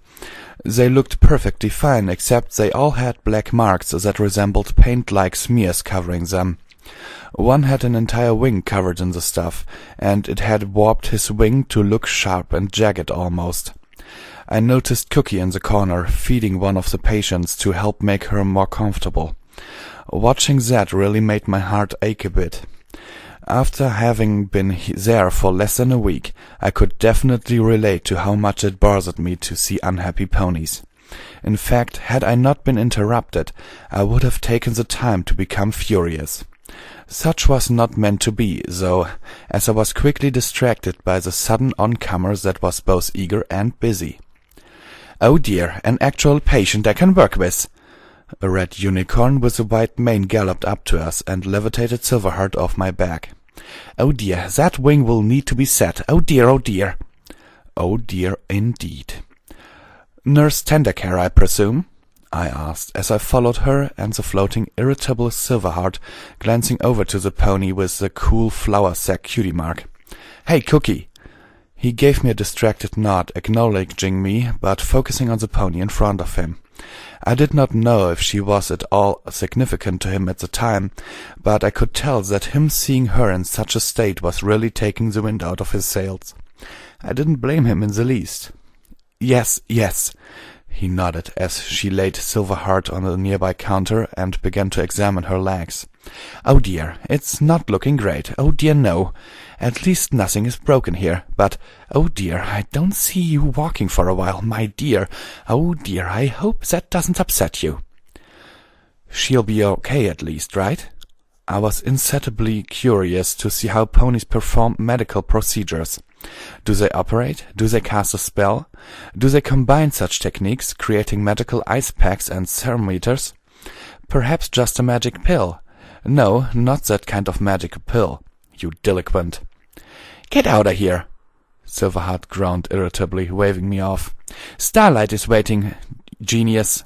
[SPEAKER 1] They looked perfectly fine, except they all had black marks that resembled paint-like smears covering them. One had an entire wing covered in the stuff, and it had warped his wing to look sharp and jagged almost. I noticed Cookie in the corner, feeding one of the patients to help make her more comfortable. Watching that really made my heart ache a bit. After having been there for less than a week, I could definitely relate to how much it bothered me to see unhappy ponies. In fact, had I not been interrupted, I would have taken the time to become furious. Such was not meant to be, though, as I was quickly distracted by the sudden oncomer that was both eager and busy. "Oh dear, an actual patient I can work with!" A red unicorn with a white mane galloped up to us and levitated Silverheart off my back. "Oh dear, that wing will need to be set. Oh dear, oh dear." Oh dear, indeed. "Nurse Tendercare, I presume?" I asked, as I followed her and the floating, irritable Silverheart, glancing over to the pony with the cool flower sack cutie mark. "Hey, Cookie!" He gave me a distracted nod, acknowledging me, but focusing on the pony in front of him. I did not know if she was at all significant to him at the time, but I could tell that him seeing her in such a state was really taking the wind out of his sails. I didn't blame him in the least. Yes, he nodded as she laid Silverheart on a nearby counter and began to examine her legs. "Oh dear, it's not looking great. Oh dear, no. At least nothing is broken here. But, oh dear, I don't see you walking for a while, my dear. Oh dear, I hope that doesn't upset you." "She'll be okay at least, right?" I was insatiably curious to see how ponies perform medical procedures. Do they operate? Do they cast a spell? Do they combine such techniques, creating medical ice packs and thermometers? Perhaps just a magic pill? No, not that kind of magic pill, you delinquent. "Get out of here!" Silverheart groaned irritably, waving me off. "Starlight is waiting, genius."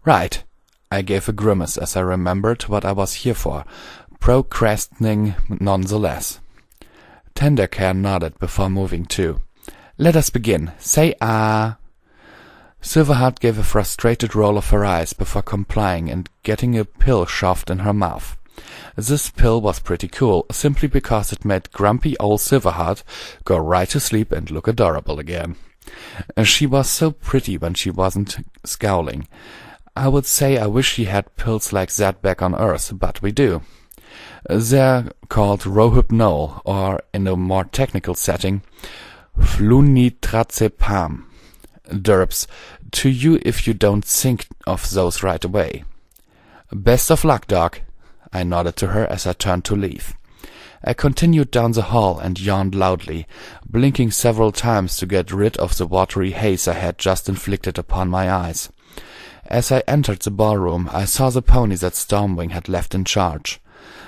[SPEAKER 1] "Right." I gave a grimace as I remembered what I was here for, procrastinating nonetheless. Tendercare nodded before moving too. "Let us begin. Say ah." Silverheart gave a frustrated roll of her eyes before complying and getting a pill shoved in her mouth. This pill was pretty cool, simply because it made grumpy old Silverheart go right to sleep and look adorable again. She was so pretty when she wasn't scowling. I would say I wish she had pills like that back on Earth, but we do. They're called Rohypnol, or, in a more technical setting, flunitrazepam. Derps, to you if you don't think of those right away. "Best of luck, Doc." I nodded to her as I turned to leave. I continued down the hall and yawned loudly, blinking several times to get rid of the watery haze I had just inflicted upon my eyes. As I entered the ballroom, I saw the pony that Stormwing had left in charge.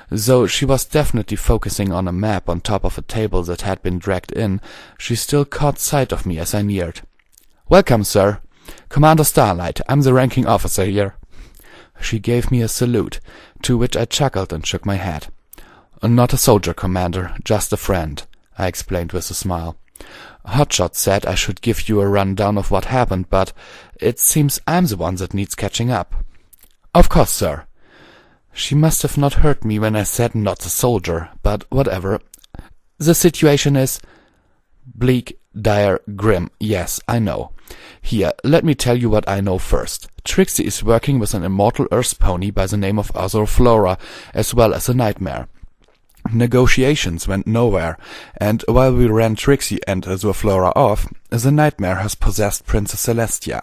[SPEAKER 1] Though she was definitely focusing on a map on top of a table that had been dragged in, she still caught sight of me as I neared. "Welcome, sir. Commander Starlight, I'm the ranking officer here." She gave me a salute, to which I chuckled and shook my head. "Not a soldier, Commander, just a friend," I explained with a smile. "Hotshot said I should give you a rundown of what happened, but it seems I'm the one that needs catching up." "Of course, sir." She must have not heard me when I said not a soldier, but whatever. "The situation is bleak, dire, grim. Yes, I know. Here, let me tell you what I know first. Trixie is working with an immortal Earth pony by the name of Azurflora, as well as a nightmare. Negotiations went nowhere, and while we ran Trixie and Azurflora off, the nightmare has possessed Princess Celestia.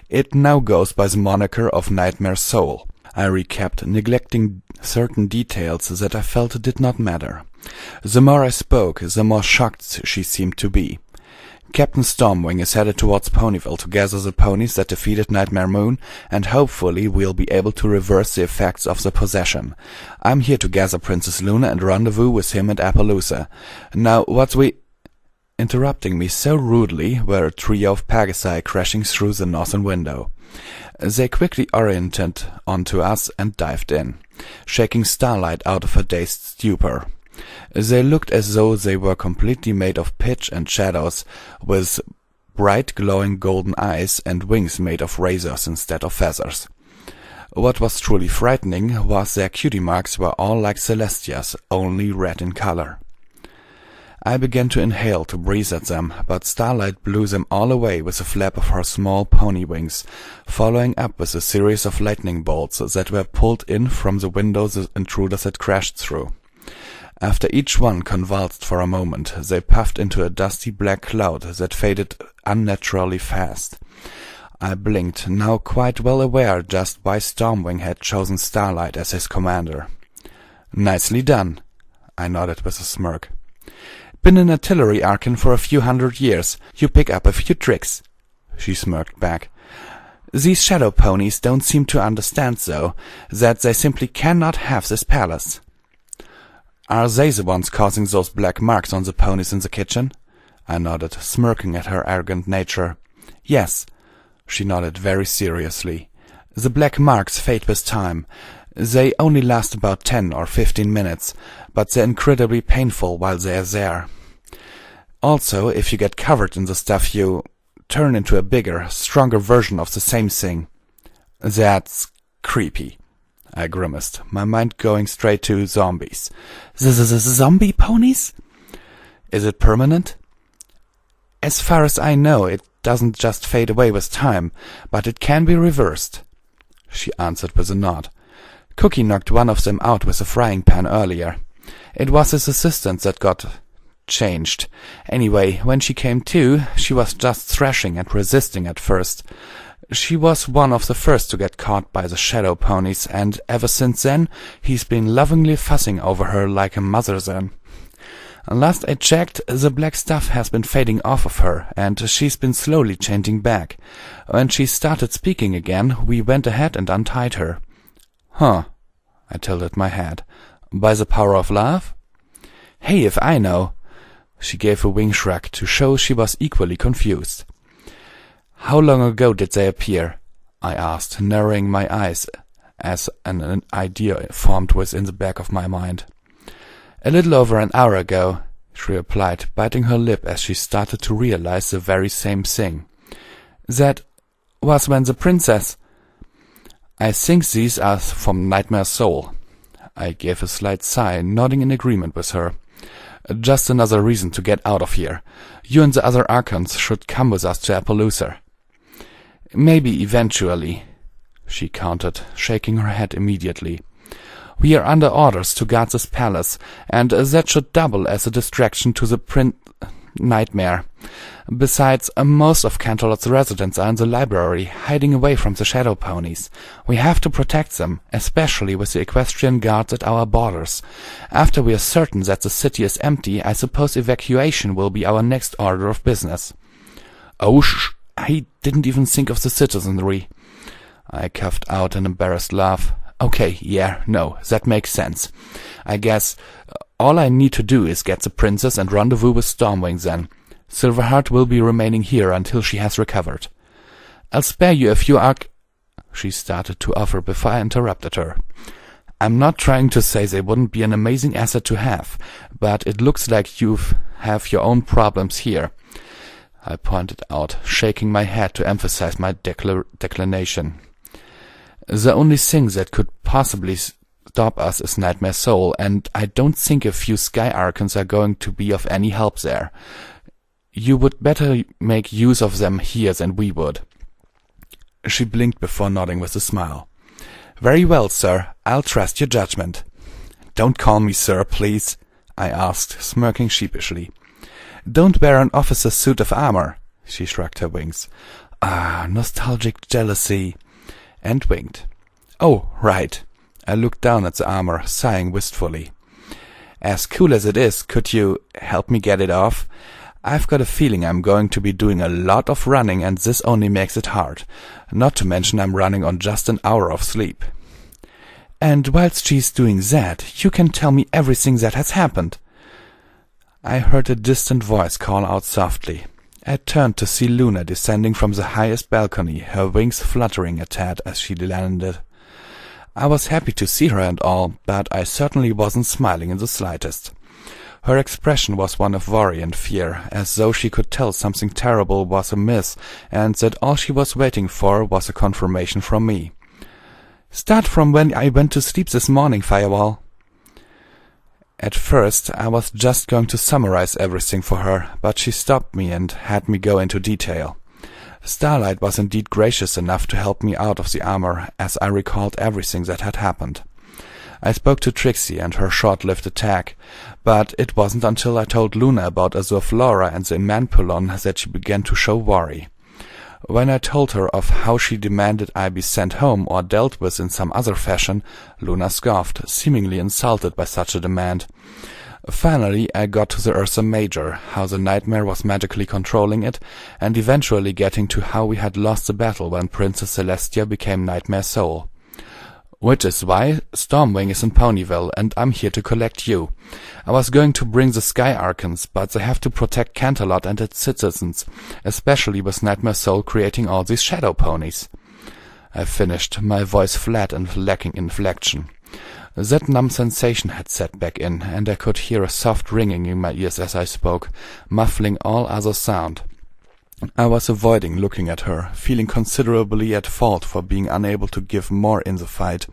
[SPEAKER 1] It now goes by the moniker of Nightmare Soul. I recapped, neglecting certain details that I felt did not matter. The more I spoke, the more shocked she seemed to be. Captain Stormwing is headed towards Ponyville to gather the ponies that defeated Nightmare Moon, and hopefully we'll be able to reverse the effects of the possession. I'm here to gather Princess Luna and rendezvous with him at Appaloosa. Now, Interrupting me so rudely were a trio of Pegasi crashing through the northern window. They quickly oriented onto us and dived in, shaking Starlight out of her dazed stupor. They looked as though they were completely made of pitch and shadows, with bright glowing golden eyes and wings made of razors instead of feathers. What was truly frightening was their cutie marks were all like Celestia's, only red in color. I began to inhale to breathe at them, but Starlight blew them all away with a flap of her small pony wings, following up with a series of lightning bolts that were pulled in from the window the intruders had crashed through. After each one convulsed for a moment, they puffed into a dusty black cloud that faded unnaturally fast. I blinked, now quite well aware just why Stormwing had chosen Starlight as his commander. "Nicely done," I nodded with a smirk. "Been an artillery archon for a few hundred years. You pick up a few tricks," she smirked back. "These shadow ponies don't seem to understand, though, that they simply cannot have this palace." "Are they the ones causing those black marks on the ponies in the kitchen?" I nodded, smirking at her arrogant nature. "Yes," she nodded very seriously. "The black marks fade with time. They only last about 10 or 15 minutes, but they're incredibly painful while they're there. Also, if you get covered in the stuff, you turn into a bigger, stronger version of the same thing." "That's creepy," I grimaced, my mind going straight to zombies. Zombie ponies? "Is it permanent?" "As far as I know, it doesn't just fade away with time, but it can be reversed," she answered with a nod. "Cookie knocked one of them out with a frying pan earlier. It was his assistant that got changed. Anyway, when she came to, she was just thrashing and resisting at first. She was one of the first to get caught by the shadow ponies, and ever since then, he's been lovingly fussing over her like a mother then. Last I checked, the black stuff has been fading off of her, and she's been slowly changing back. When she started speaking again, we went ahead and untied her." "Huh," I tilted my head. "By the power of love?" "Hey, if I know." She gave a wing shrug to show she was equally confused. "How long ago did they appear?" I asked, narrowing my eyes as an idea formed within the back of my mind. "A little over an hour ago," she replied, biting her lip as she started to realize the very same thing. "That was when the princess—" "I think these are from Nightmare Soul." I gave a slight sigh, nodding in agreement with her. "Just another reason to get out of here. You and the other Archons should come with us to Appaloosa." "Maybe eventually," she countered, shaking her head immediately. "We are under orders to guard this palace, and that should double as a distraction to the Nightmare. Besides, most of Canterlot's residents are in the library, hiding away from the shadow ponies. We have to protect them, especially with the equestrian guards at our borders. After we are certain that the city is empty, I suppose evacuation will be our next order of business." "Oh, I didn't even think of the citizenry." I coughed out an embarrassed laugh. "Okay, yeah, no, that makes sense. I guess all I need to do is get the princess and rendezvous with Stormwing then. Silverheart will be remaining here until she has recovered. I'll spare you a few she started to offer before I interrupted her. "I'm not trying to say they wouldn't be an amazing asset to have, but it looks like you have your own problems here," I pointed out, shaking my head to emphasize my declination. "The only thing that could possibly stop us is Nightmare Soul, and I don't think a few Sky Archons are going to be of any help there. You would better make use of them here than we would." She blinked before nodding with a smile. "Very well, sir. I'll trust your judgment." "Don't call me sir, please," I asked, smirking sheepishly. "Don't wear an officer's suit of armor." She shrugged her wings. "Ah, nostalgic jealousy," and winked. "Oh, right." I looked down at the armor, sighing wistfully. "As cool as it is, could you help me get it off? I've got a feeling I'm going to be doing a lot of running, and this only makes it hard. Not to mention I'm running on just an hour of sleep. And whilst she's doing that, you can tell me everything that has happened. I heard a distant voice call out softly. I turned to see Luna descending from the highest balcony, her wings fluttering a tad as she landed. I was happy to see her and all, but I certainly wasn't smiling in the slightest. Her expression was one of worry and fear, as though she could tell something terrible was amiss, and that all she was waiting for was a confirmation from me. "Start from when I went to sleep this morning, Firewall." At first, I was just going to summarize everything for her, but she stopped me and had me go into detail. Starlight was indeed gracious enough to help me out of the armor, as I recalled everything that had happened. I spoke to Trixie and her short-lived attack, but it wasn't until I told Luna about Azure Flora and the Manpulon that she began to show worry. When I told her of how she demanded I be sent home or dealt with in some other fashion, Luna scoffed, seemingly insulted by such a demand. Finally, I got to the Ursa Major, how the nightmare was magically controlling it, and eventually getting to how we had lost the battle when Princess Celestia became Nightmare Soul. Which is why Stormwing is in Ponyville, and I'm here to collect you. I was going to bring the Sky Archons, but they have to protect Canterlot and its citizens, especially with Nightmare Soul creating all these shadow ponies. I finished, my voice flat and lacking inflection. That numb sensation had set back in, and I could hear a soft ringing in my ears as I spoke, muffling all other sound. I was avoiding looking at her, feeling considerably at fault for being unable to give more in the fight.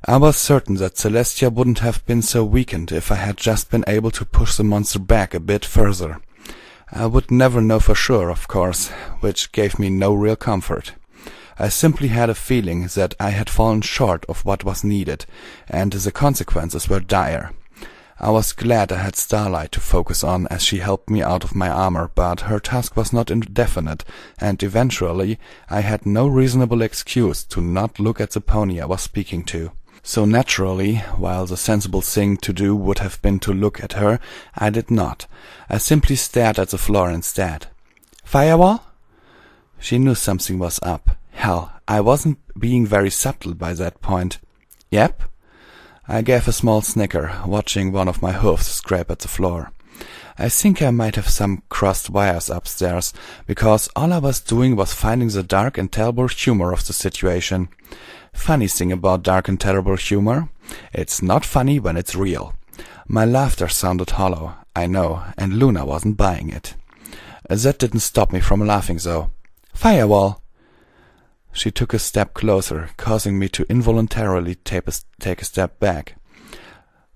[SPEAKER 1] I was certain that Celestia wouldn't have been so weakened if I had just been able to push the monster back a bit further. I would never know for sure, of course, which gave me no real comfort. I simply had a feeling that I had fallen short of what was needed, and the consequences were dire. I was glad I had Starlight to focus on as she helped me out of my armor, but her task was not indefinite, and eventually I had no reasonable excuse to not look at the pony I was speaking to. So naturally, while the sensible thing to do would have been to look at her, I did not. I simply stared at the floor instead. "Firewall?" She knew something was up. Hell, I wasn't being very subtle by that point. "Yep?" I gave a small snicker, watching one of my hooves scrape at the floor. I think I might have some crossed wires upstairs, because all I was doing was finding the dark and terrible humor of the situation. Funny thing about dark and terrible humor? It's not funny when it's real. My laughter sounded hollow, I know, and Luna wasn't buying it. That didn't stop me from laughing, though. "Firewall!" She took a step closer, causing me to involuntarily take a step back.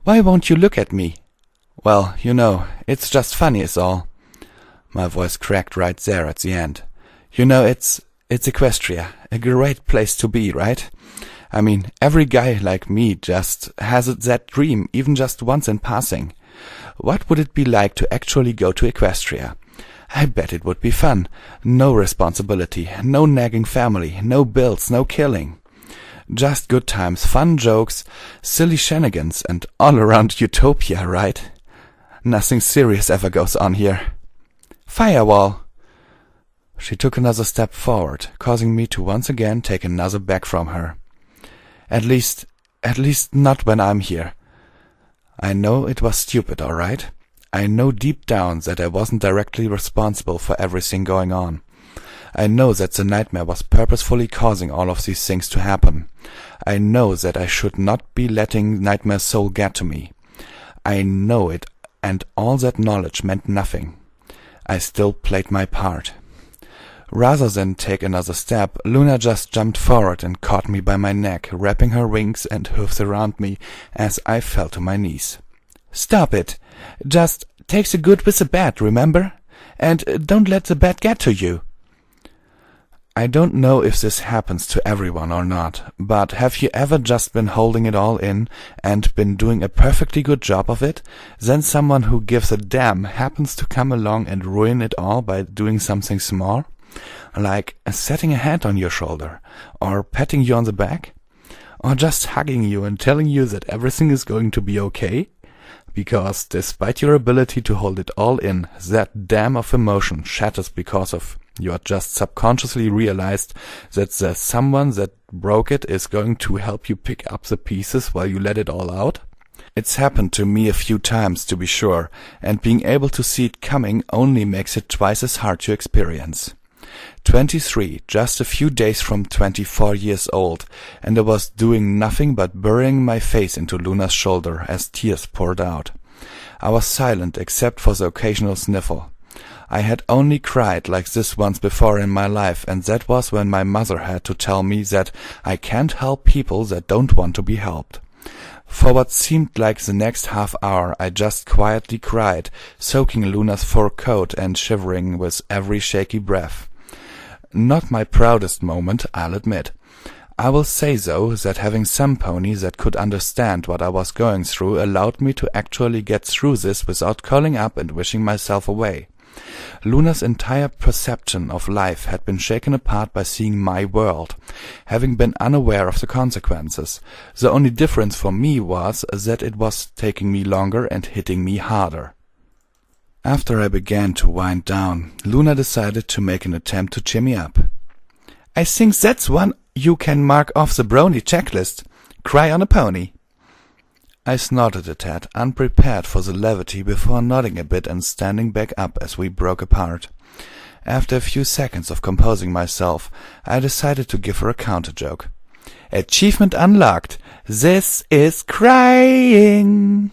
[SPEAKER 1] "Why won't you look at me?" "Well, you know, it's just funny is all." My voice cracked right there at the end. "You know, it's Equestria, a great place to be, right? I mean, every guy like me just has that dream, even just once in passing. What would it be like to actually go to Equestria? I bet it would be fun. No responsibility, no nagging family, no bills, no killing. Just good times, fun jokes, silly shenanigans, and all around utopia, right? Nothing serious ever goes on here." "Firewall!" She took another step forward, causing me to once again take another back from her. At least not when I'm here. I know it was stupid, all right. I know deep down that I wasn't directly responsible for everything going on. I know that the nightmare was purposefully causing all of these things to happen. I know that I should not be letting Nightmare Soul get to me. I know it, and all that knowledge meant nothing. I still played my part. Rather than take another step, Luna just jumped forward and caught me by my neck, wrapping her wings and hooves around me as I fell to my knees. "Stop it! Just takes a good with the bat, remember? And don't let the bat get to you." I don't know if this happens to everyone or not, but have you ever just been holding it all in and been doing a perfectly good job of it? Then someone who gives a damn happens to come along and ruin it all by doing something small? Like setting a hand on your shoulder, or patting you on the back, or just hugging you and telling you that everything is going to be okay? because despite your ability to hold it all in, that dam of emotion shatters because of you are just subconsciously realized that the someone that broke it is going to help you pick up the pieces while you let it all out? It's happened to me a few times, to be sure, and being able to see it coming only makes it twice as hard to experience. 23, just a few days from 24 years old, and I was doing nothing but burying my face into Luna's shoulder as tears poured out. I was silent except for the occasional sniffle. I had only cried like this once before in my life, and that was when my mother had to tell me that I can't help people that don't want to be helped. For what seemed like the next half hour, I just quietly cried, soaking Luna's fur coat and shivering with every shaky breath. Not my proudest moment, I'll admit. I will say, though, that having some pony that could understand what I was going through allowed me to actually get through this without curling up and wishing myself away. Luna's entire perception of life had been shaken apart by seeing my world, having been unaware of the consequences. The only difference for me was that it was taking me longer and hitting me harder. After I began to wind down, Luna decided to make an attempt to cheer me up. "I think that's one you can mark off the brony checklist. Cry on a pony." I snorted a tad, unprepared for the levity, before nodding a bit and standing back up as we broke apart. After a few seconds of composing myself, I decided to give her a counter-joke. "Achievement unlocked. This is crying."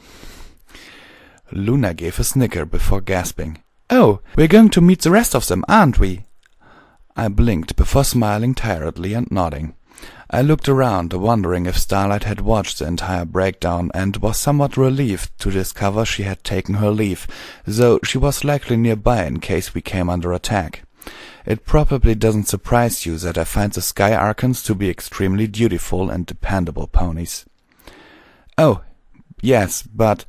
[SPEAKER 1] Luna gave a snicker before gasping. "Oh, we're going to meet the rest of them, aren't we?" I blinked before smiling tiredly and nodding. I looked around, wondering if Starlight had watched the entire breakdown, and was somewhat relieved to discover she had taken her leave, though she was likely nearby in case we came under attack. It probably doesn't surprise you that I find the Sky Archons to be extremely dutiful and dependable ponies. "Oh, yes, but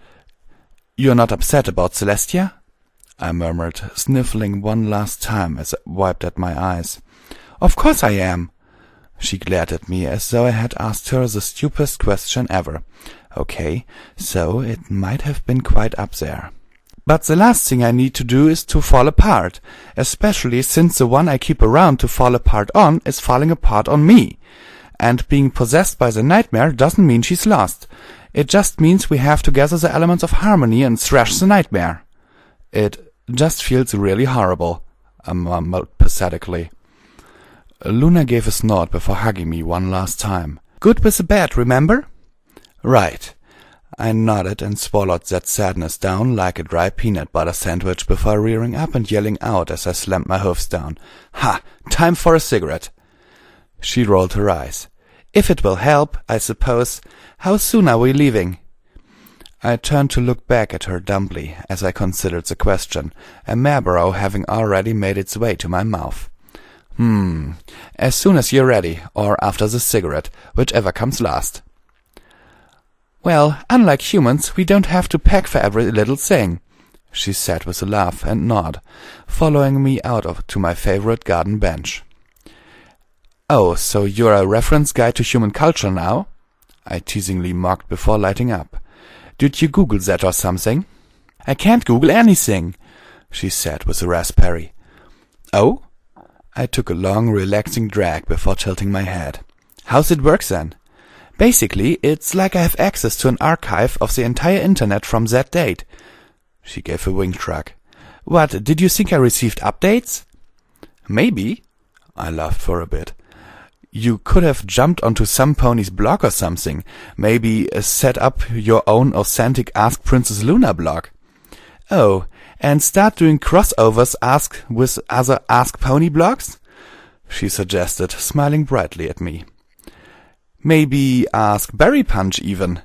[SPEAKER 1] you're not upset about Celestia?" I murmured, sniffling one last time as I wiped at my eyes. "Of course I am." She glared at me as though I had asked her the stupidest question ever. Okay, so it might have been quite up there. "But the last thing I need to do is to fall apart, especially since the one I keep around to fall apart on is falling apart on me. And being possessed by the nightmare doesn't mean she's lost. It just means we have to gather the elements of harmony and thrash the nightmare. It just feels really horrible," I mumbled pathetically. Luna gave a snort before hugging me one last time. "Good with the bad, remember?" "Right." I nodded and swallowed that sadness down like a dry peanut butter sandwich before rearing up and yelling out as I slammed my hoofs down. "Ha! Time for a cigarette." She rolled her eyes. "If it will help, I suppose. How soon are we leaving?" I turned to look back at her dumbly as I considered the question, a Marlboro having already made its way to my mouth. As soon as you're ready, or after the cigarette, whichever comes last." "Well, unlike humans, we don't have to pack for every little thing," she said with a laugh and nod, following me out to my favorite garden bench. "Oh, so you're a reference guide to human culture now?" I teasingly mocked before lighting up. "Did you Google that or something?" "I can't Google anything," she said with a raspberry. "Oh?" I took a long, relaxing drag before tilting my head. "How's it work then?" "Basically, it's like I have access to an archive of the entire internet from that date." She gave a wing shrug. "What, did you think I received updates?" "Maybe." I laughed for a bit. "You could have jumped onto some pony's blog or something. Maybe set up your own authentic Ask Princess Luna blog." "Oh, and start doing crossovers with other Ask Pony blogs?" she suggested, smiling brightly at me. "Maybe Ask Berry Punch even."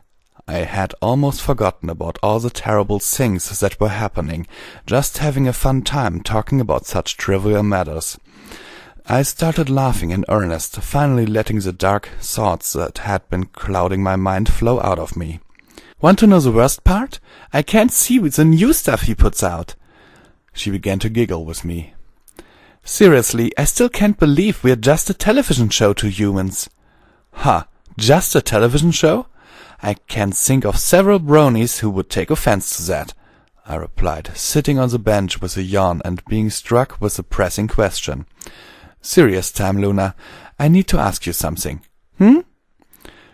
[SPEAKER 1] I had almost forgotten about all the terrible things that were happening, just having a fun time talking about such trivial matters. I started laughing in earnest, finally letting the dark thoughts that had been clouding my mind flow out of me. "Want to know the worst part? I can't see the new stuff he puts out." She began to giggle with me. "Seriously, I still can't believe we're just a television show to humans." "Ha, just a television show? I can think of several bronies who would take offense to that, I replied, sitting on the bench with a yawn and being struck with a pressing question. Serious time, Luna. I need to ask you something.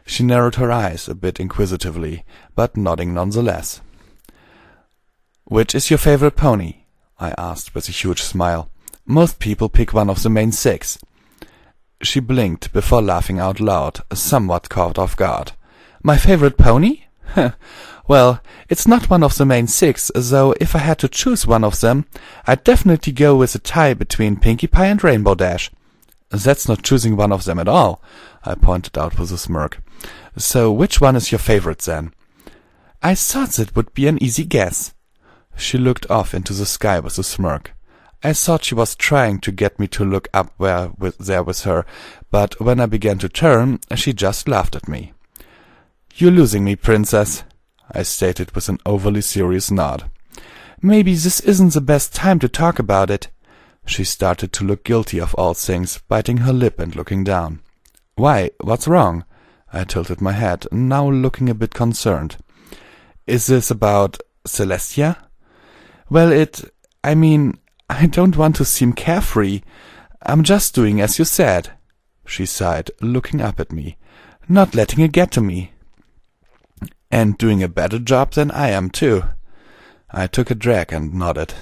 [SPEAKER 1] She narrowed her eyes a bit inquisitively, but nodding nonetheless. Which is your favorite pony? I asked with a huge smile. Most people pick one of the main 6. She blinked before laughing out loud, somewhat caught off guard. My favorite pony? Well, it's not one of the main 6, though if I had to choose one of them, I'd definitely go with a tie between Pinkie Pie and Rainbow Dash. That's not choosing one of them at all, I pointed out with a smirk. So which one is your favorite then? I thought that would be an easy guess. She looked off into the sky with a smirk. I thought she was trying to get me to look up there with her, but when I began to turn, she just laughed at me. You're losing me, princess, I stated with an overly serious nod. Maybe this isn't the best time to talk about it. She started to look guilty of all things, biting her lip and looking down. Why, what's wrong? I tilted my head, now looking a bit concerned. Is this about Celestia? Well, I don't want to seem carefree. I'm just doing as you said, she sighed, looking up at me, not letting it get to me. And doing a better job than I am, too. I took a drag and nodded.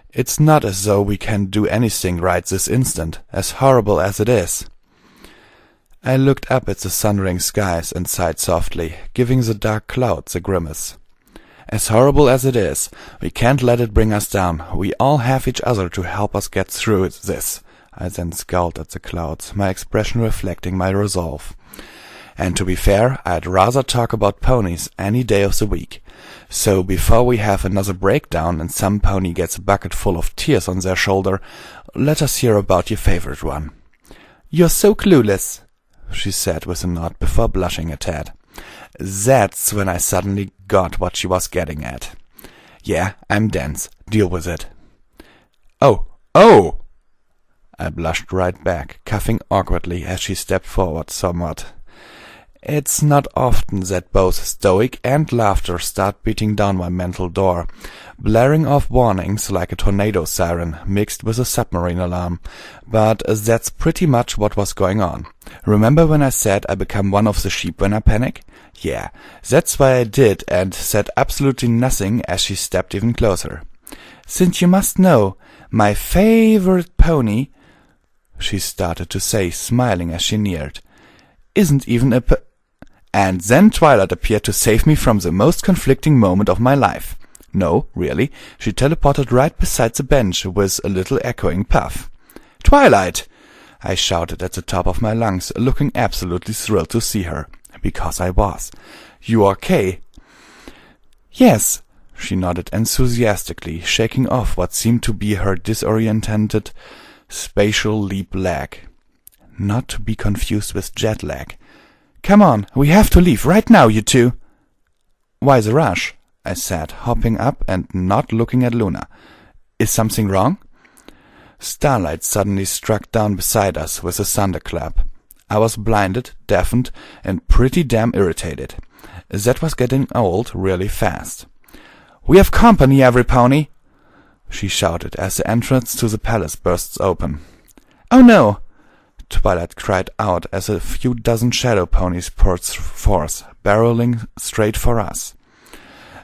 [SPEAKER 1] It's not as though we can do anything right this instant, as horrible as it is. I looked up at the sun-ringed skies and sighed softly, giving the dark clouds a grimace. As horrible as it is, we can't let it bring us down. We all have each other to help us get through this. I then scowled at the clouds, my expression reflecting my resolve. And to be fair, I'd rather talk about ponies any day of the week. So before we have another breakdown and some pony gets a bucket full of tears on their shoulder, let us hear about your favorite one. You're so clueless, she said with a nod before blushing a tad. That's when I suddenly got what she was getting at. Yeah, I'm dense. Deal with it. Oh! I blushed right back, coughing awkwardly as she stepped forward somewhat. It's not often that both stoic and laughter start beating down my mental door, blaring off warnings like a tornado siren mixed with a submarine alarm, but that's pretty much what was going on. Remember when I said I become one of the sheep when I panic? Yeah, that's why I did and said absolutely nothing as she stepped even closer. Since you must know, my favorite pony, she started to say, smiling as she neared, isn't even a And then Twilight appeared to save me from the most conflicting moment of my life. No, really, she teleported right beside the bench with a little echoing puff. Twilight! I shouted at the top of my lungs, looking absolutely thrilled to see her. Because I was. You okay? Yes, she nodded enthusiastically, shaking off what seemed to be her disoriented spatial leap lag. Not to be confused with jet lag. Come on, we have to leave right now, you two. Why the rush? I said, hopping up and not looking at Luna. Is something wrong? Starlight suddenly struck down beside us with a thunderclap. I was blinded, deafened, and pretty damn irritated. That was getting old really fast. We have company, every pony! She shouted as the entrance to the palace bursts open. Oh no! Twilight cried out as a few dozen shadow ponies poured forth, barreling straight for us.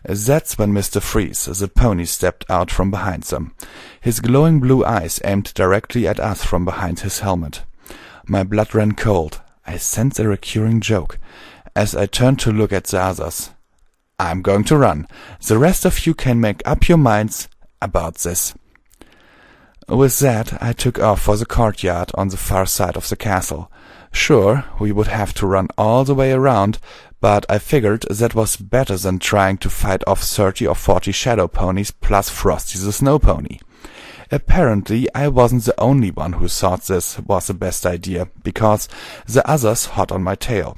[SPEAKER 1] That's when Mr. Freeze, the pony, stepped out from behind them, his glowing blue eyes aimed directly at us from behind his helmet. My blood ran cold. I sensed a recurring joke as I turned to look at the others. I'm going to run. The rest of you can make up your minds about this. With that, I took off for the courtyard on the far side of the castle. Sure, we would have to run all the way around, but I figured that was better than trying to fight off 30 or 40 shadow ponies plus Frosty the snow pony. Apparently, I wasn't the only one who thought this was the best idea, because the others hot on my tail.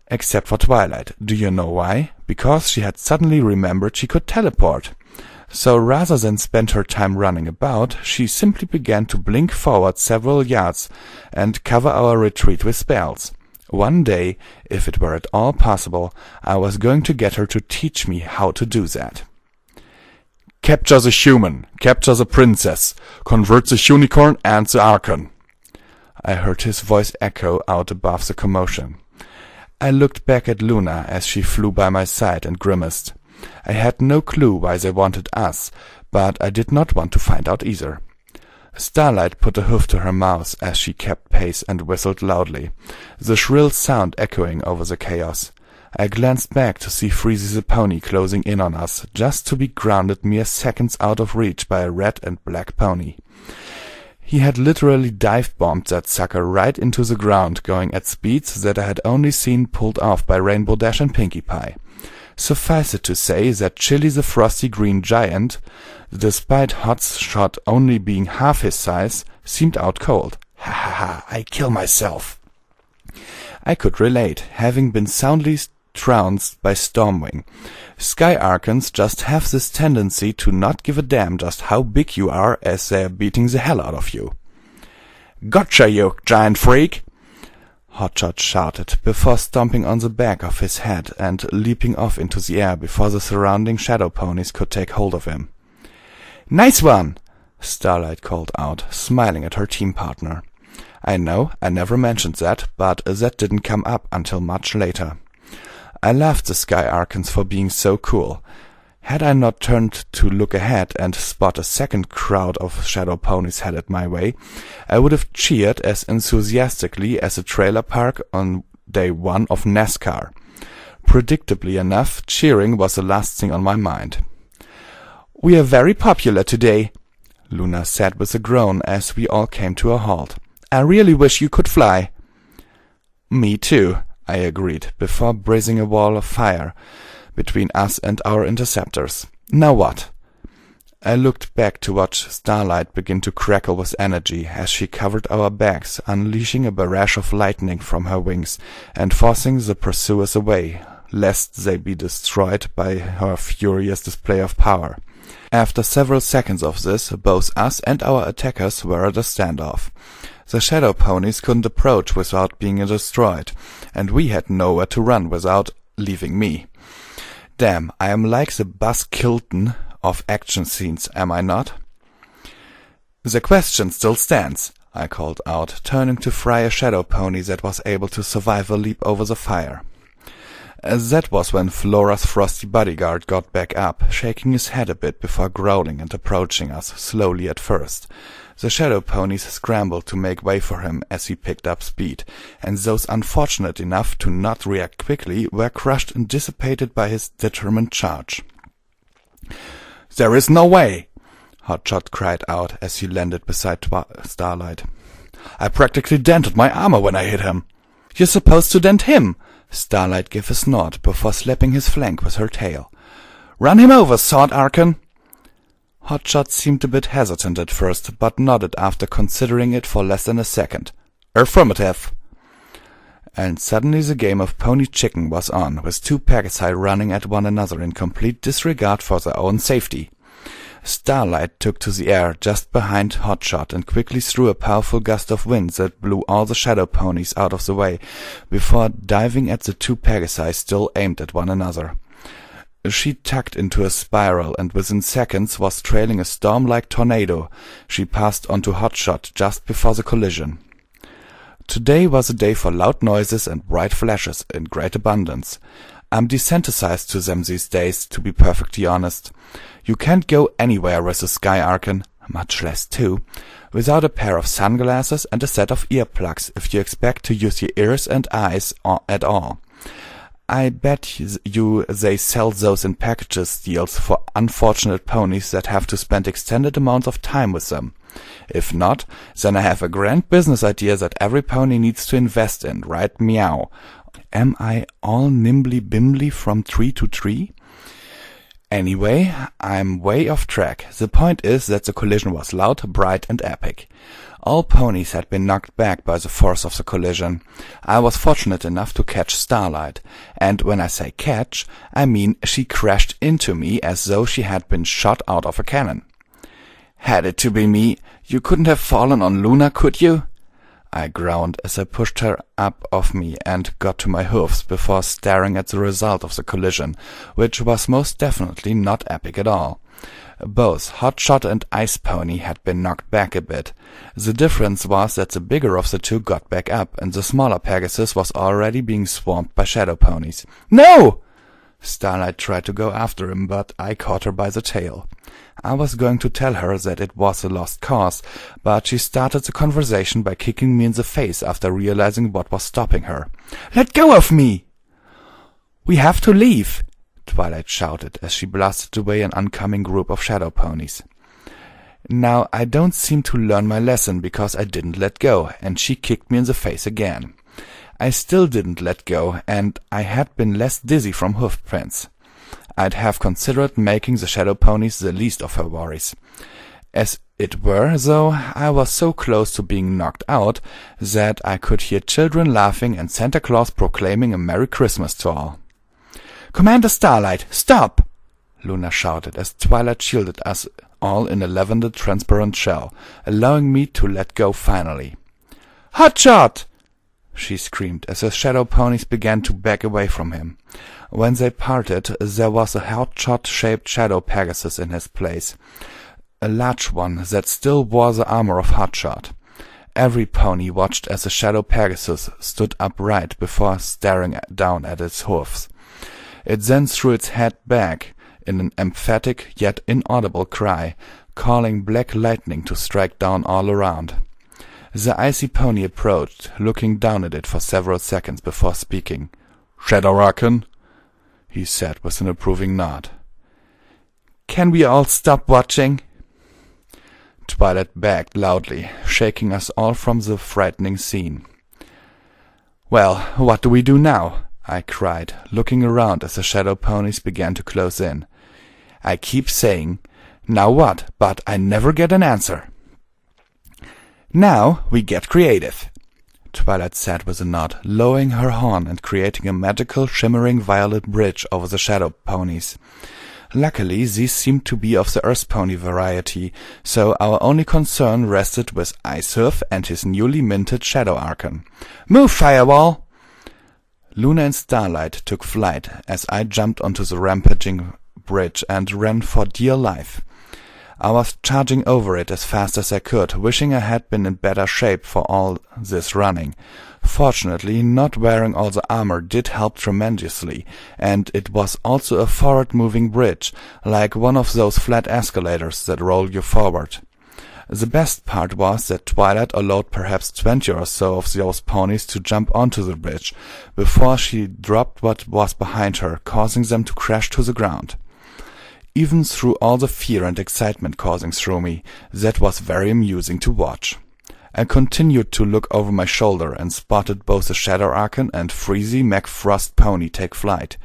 [SPEAKER 1] Except for Twilight. Do you know why? Because she had suddenly remembered she could teleport. So rather than spend her time running about, she simply began to blink forward several yards and cover our retreat with spells. One day, if it were at all possible, I was going to get her to teach me how to do that.
[SPEAKER 2] Capture the human, capture the princess, convert the unicorn and the archon.
[SPEAKER 1] I heard his voice echo out above the commotion. I looked back at Luna as she flew by my side and grimaced. I had no clue why they wanted us, but I did not want to find out either. Starlight put a hoof to her mouth as she kept pace and whistled loudly, the shrill sound echoing over the chaos. I glanced back to see Freezy the pony closing in on us, just to be grounded mere seconds out of reach by a red and black pony. He had literally dive-bombed that sucker right into the ground, going at speeds that I had only seen pulled off by Rainbow Dash and Pinkie Pie. Suffice it to say that Chili the frosty green giant, despite Hotshot only being half his size, seemed out cold. Ha ha ha, I kill myself. I could relate, having been soundly trounced by Stormwing. Sky Archons just have this tendency to not give a damn just how big you are as they're beating the hell out of you.
[SPEAKER 2] Gotcha, you giant freak!
[SPEAKER 1] Hotshot shouted, before stomping on the back of his head and leaping off into the air before the surrounding shadow ponies could take hold of him.
[SPEAKER 2] Nice one!
[SPEAKER 1] Starlight called out, smiling at her team partner. I know, I never mentioned that, but that didn't come up until much later. I laughed the Sky Archons for being so cool. Had I not turned to look ahead and spot a second crowd of shadow ponies headed my way, I would have cheered as enthusiastically as a trailer park on day one of NASCAR. Predictably enough, cheering was the last thing on my mind.
[SPEAKER 2] We are very popular today,
[SPEAKER 1] Luna said with a groan as we all came to a halt.
[SPEAKER 2] I really wish you could fly.
[SPEAKER 1] Me too, I agreed, before raising a wall of fire between us and our interceptors. Now what? I looked back to watch Starlight begin to crackle with energy as she covered our backs, unleashing a barrage of lightning from her wings and forcing the pursuers away, lest they be destroyed by her furious display of power. After several seconds of this, both us and our attackers were at a standoff. The shadow ponies couldn't approach without being destroyed, and we had nowhere to run without leaving me. Damn, I am like the Buzz Kilton of action scenes, am I not?
[SPEAKER 2] The question still stands,
[SPEAKER 1] I called out, turning to fry a shadow pony that was able to survive a leap over the fire. That was when Flora's frosty bodyguard got back up, shaking his head a bit before growling and approaching us, slowly at first. The shadow ponies scrambled to make way for him as he picked up speed, and those unfortunate enough to not react quickly were crushed and dissipated by his determined charge.
[SPEAKER 2] "There is no way!"
[SPEAKER 1] Hotshot cried out as he landed beside Starlight.
[SPEAKER 2] "I practically dented my armor when I hit him."
[SPEAKER 1] "You're supposed to dent him!" Starlight gave a snort before slapping his flank with her tail.
[SPEAKER 2] "Run him over, Sword Archon!"
[SPEAKER 1] Hotshot seemed a bit hesitant at first, but nodded after considering it for less than a second.
[SPEAKER 2] "Affirmative."
[SPEAKER 1] And suddenly the game of Pony Chicken was on, with two Pegasi running at one another in complete disregard for their own safety. Starlight took to the air just behind Hotshot and quickly threw a powerful gust of wind that blew all the shadow ponies out of the way, before diving at the two Pegasi still aimed at one another. She tucked into a spiral and within seconds was trailing a storm-like tornado. She passed onto Hotshot just before the collision. Today was a day for loud noises and bright flashes in great abundance. I'm desensitized to them these days, to be perfectly honest. You can't go anywhere with a Sky Archon, much less two, without a pair of sunglasses and a set of earplugs if you expect to use your ears and eyes at all. I bet you they sell those in packages deals for unfortunate ponies that have to spend extended amounts of time with them. If not, then I have a grand business idea that every pony needs to invest in, right meow. Am I all nimbly-bimbly from tree to tree? Anyway, I'm way off track. The point is that the collision was loud, bright, and epic. All ponies had been knocked back by the force of the collision. I was fortunate enough to catch Starlight, and when I say catch, I mean she crashed into me as though she had been shot out of a cannon.
[SPEAKER 2] "Had it to be me, you couldn't have fallen on Luna, could you?"
[SPEAKER 1] I groaned as I pushed her up off me and got to my hoofs before staring at the result of the collision, which was most definitely not epic at all. Both Hotshot and Ice Pony had been knocked back a bit. The difference was that the bigger of the two got back up, and the smaller Pegasus was already being swamped by shadow ponies. "No!" Starlight tried to go after him, but I caught her by the tail. I was going to tell her that it was a lost cause, but she started the conversation by kicking me in the face after realizing what was stopping her. "Let go of me!" "We have to leave!" Twilight shouted as she blasted away an oncoming group of shadow ponies. Now, I don't seem to learn my lesson because I didn't let go, and she kicked me in the face again. I still didn't let go, and I had been less dizzy from hoof prints. I'd have considered making the shadow ponies the least of her worries. As it were, though, I was so close to being knocked out that I could hear children laughing and Santa Claus proclaiming a Merry Christmas to all. "Commander Starlight, stop!" Luna shouted as Twilight shielded us all in a lavender transparent shell, allowing me to let go finally. "Hotshot!" she screamed as the shadow ponies began to back away from him. When they parted, there was a Hotshot-shaped shadow Pegasus in his place, a large one that still wore the armor of Hotshot. Every pony watched as the shadow Pegasus stood upright before staring down at its hoofs. It then threw its head back in an emphatic yet inaudible cry, calling black lightning to strike down all around. The icy pony approached, looking down at it for several seconds before speaking.
[SPEAKER 2] "Shadow Archon?"
[SPEAKER 1] he said with an approving nod. "Can we all stop watching?" Twilight begged loudly, shaking us all from the frightening scene. "Well, what do we do now?" I cried, looking around as the shadow ponies began to close in. "I keep saying, 'Now what?' but I never get an answer." "Now we get creative," Twilight said with a nod, lowering her horn and creating a magical, shimmering violet bridge over the shadow ponies. Luckily, these seemed to be of the Earth Pony variety, so our only concern rested with Icehoof and his newly minted Shadow Archon. "Move, Firewall!" Luna and Starlight took flight as I jumped onto the rampaging bridge and ran for dear life. I was charging over it as fast as I could, wishing I had been in better shape for all this running. Fortunately, not wearing all the armor did help tremendously, and it was also a forward-moving bridge, like one of those flat escalators that roll you forward. The best part was that Twilight allowed perhaps 20 or so of those ponies to jump onto the bridge before she dropped what was behind her, causing them to crash to the ground. Even through all the fear and excitement coursing through me, that was very amusing to watch. I continued to look over my shoulder and spotted both the Shadow Archon and Freezy McFrost pony take flight.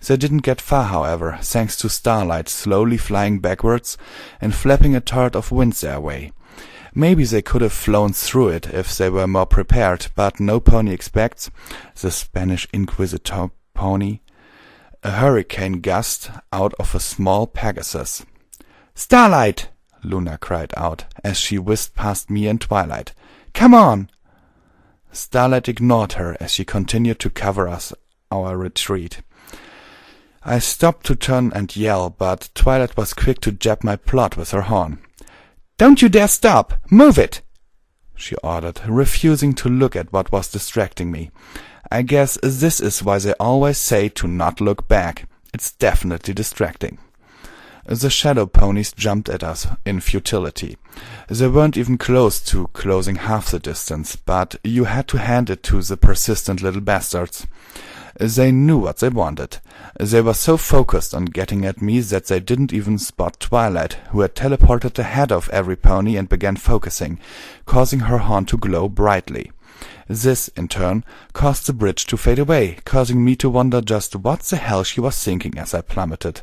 [SPEAKER 1] They didn't get far, however, thanks to Starlight slowly flying backwards and flapping a torrent of wind their way. Maybe they could have flown through it if they were more prepared, but no pony expects, the Spanish Inquisitor pony, a hurricane gust out of a small Pegasus. "Starlight!" Luna cried out as she whisked past me and Twilight. "Come on!" Starlight ignored her as she continued to cover our retreat. I stopped to turn and yell, but Twilight was quick to jab my plot with her horn. "Don't you dare stop! Move it!" she ordered, refusing to look at what was distracting me. I guess this is why they always say to not look back. It's definitely distracting. The shadow ponies jumped at us in futility. They weren't even close to closing half the distance, but you had to hand it to the persistent little bastards. They knew what they wanted. They were so focused on getting at me that they didn't even spot Twilight, who had teleported ahead of every pony and began focusing, causing her horn to glow brightly. This, in turn, caused the bridge to fade away, causing me to wonder just what the hell she was thinking as I plummeted.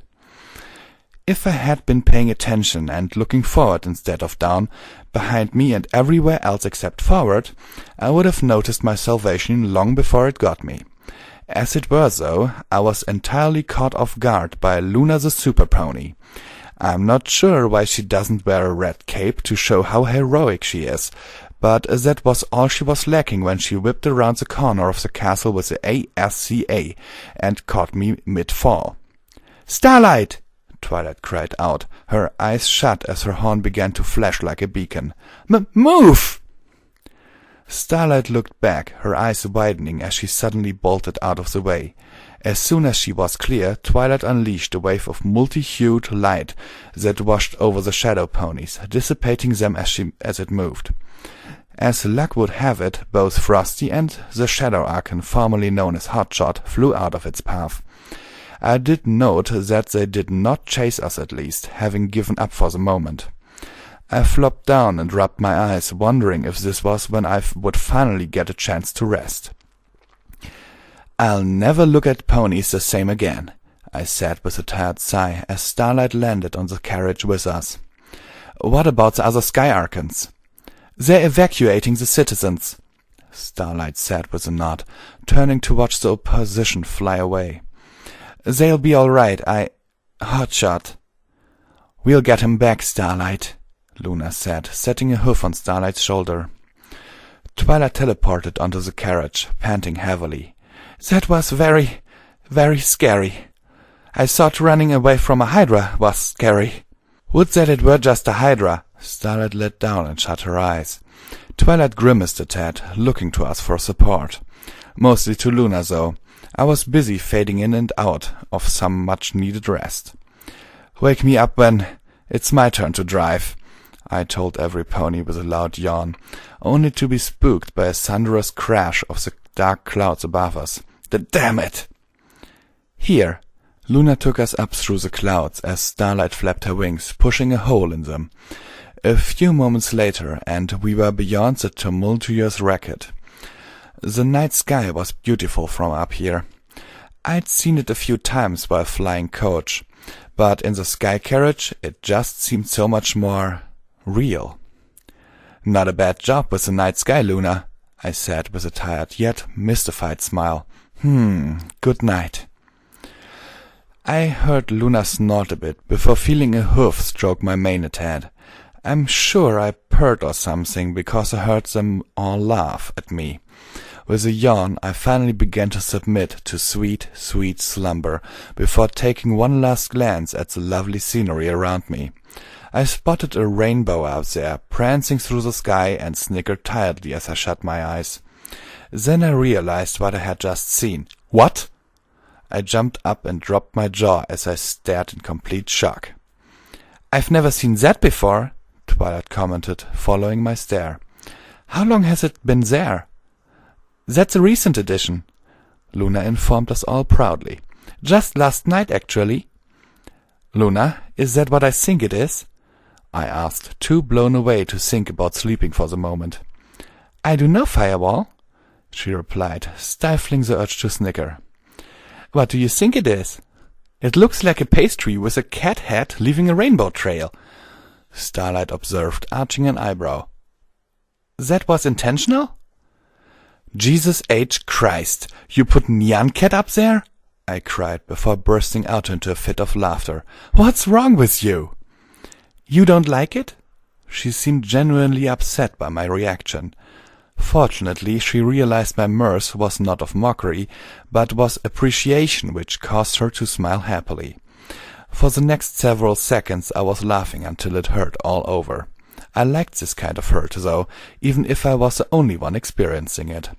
[SPEAKER 1] If I had been paying attention and looking forward instead of down, behind me and everywhere else except forward, I would have noticed my salvation long before it got me. As it were, though, I was entirely caught off guard by Luna the Super Pony. I'm not sure why she doesn't wear a red cape to show how heroic she is, but that was all she was lacking when she whipped around the corner of the castle with the ASCA and caught me mid-fall. "Starlight!" Twilight cried out, her eyes shut as her horn began to flash like a beacon. "Move!" Starlight looked back, her eyes widening as she suddenly bolted out of the way. As soon as she was clear, Twilight unleashed a wave of multi-hued light that washed over the shadow ponies, dissipating them as it moved. As luck would have it, both Frosty and the Shadow Archon, formerly known as Hotshot, flew out of its path. I did note that they did not chase us at least, having given up for the moment. I flopped down and rubbed my eyes, wondering if this was when I would finally get a chance to rest. "I'll never look at ponies the same again," I said with a tired sigh as Starlight landed on the carriage with us. "What about the other Sky Archons?" "They're evacuating the citizens," Starlight said with a nod, turning to watch the opposition fly away. "They'll be all right, Hotshot." "We'll get him back, Starlight," Luna said, setting a hoof on Starlight's shoulder. Twilight teleported onto the carriage, panting heavily. "That was very, very scary. I thought running away from a Hydra was scary." "Would that it were just a Hydra." Starlight let down and shut her eyes. Twilight grimaced a tad, looking to us for support. Mostly to Luna, though. I was busy fading in and out of some much-needed rest. "Wake me up when it's my turn to drive," I told every pony with a loud yawn, only to be spooked by a thunderous crash of the dark clouds above us. Damn it! "Here." Luna took us up through the clouds as Starlight flapped her wings, pushing a hole in them. A few moments later, and we were beyond the tumultuous racket. The night sky was beautiful from up here. I'd seen it a few times while flying coach, but in the sky carriage it just seemed so much more real. "Not a bad job with the night sky, Luna," I said with a tired yet mystified smile. Good night." I heard Luna snort a bit before feeling a hoof stroke my mane a tad. I'm sure I purred or something because I heard them all laugh at me. With a yawn, I finally began to submit to sweet, sweet slumber before taking one last glance at the lovely scenery around me. I spotted a rainbow out there, prancing through the sky, and snickered tiredly as I shut my eyes. Then I realized what I had just seen. "What?" I jumped up and dropped my jaw as I stared in complete shock. "I've never seen that before," Twilight commented, following my stare. "How long has it been there?" "That's a recent addition," Luna informed us all proudly. "Just last night, actually." "Luna, is that what I think it is?" I asked, too blown away to think about sleeping for the moment. "I do know, Firewall," she replied, stifling the urge to snicker. "What do you think it is?" "It looks like a pastry with a cat head leaving a rainbow trail," Starlight observed, arching an eyebrow. "That was intentional?" "Jesus H. Christ, you put Nyan Cat up there?" I cried before bursting out into a fit of laughter. "What's wrong with you?" "You don't like it?" She seemed genuinely upset by my reaction. Fortunately, she realized my mirth was not of mockery, but was appreciation, which caused her to smile happily. For the next several seconds I was laughing until it hurt all over. I liked this kind of hurt, though, even if I was the only one experiencing it.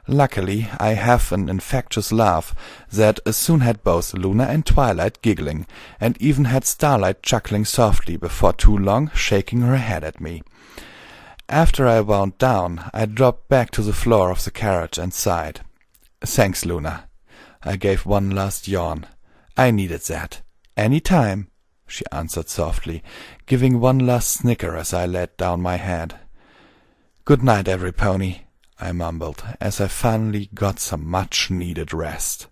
[SPEAKER 1] Luckily, I have an infectious laugh that soon had both Luna and Twilight giggling, and even had Starlight chuckling softly before too long, shaking her head at me. After I wound down, I dropped back to the floor of the carriage and sighed. "Thanks, Luna." I gave one last yawn. "I needed that." "Any time," she answered softly, giving one last snicker as I let down my head. "Good night, every pony," I mumbled, as I finally got some much-needed rest.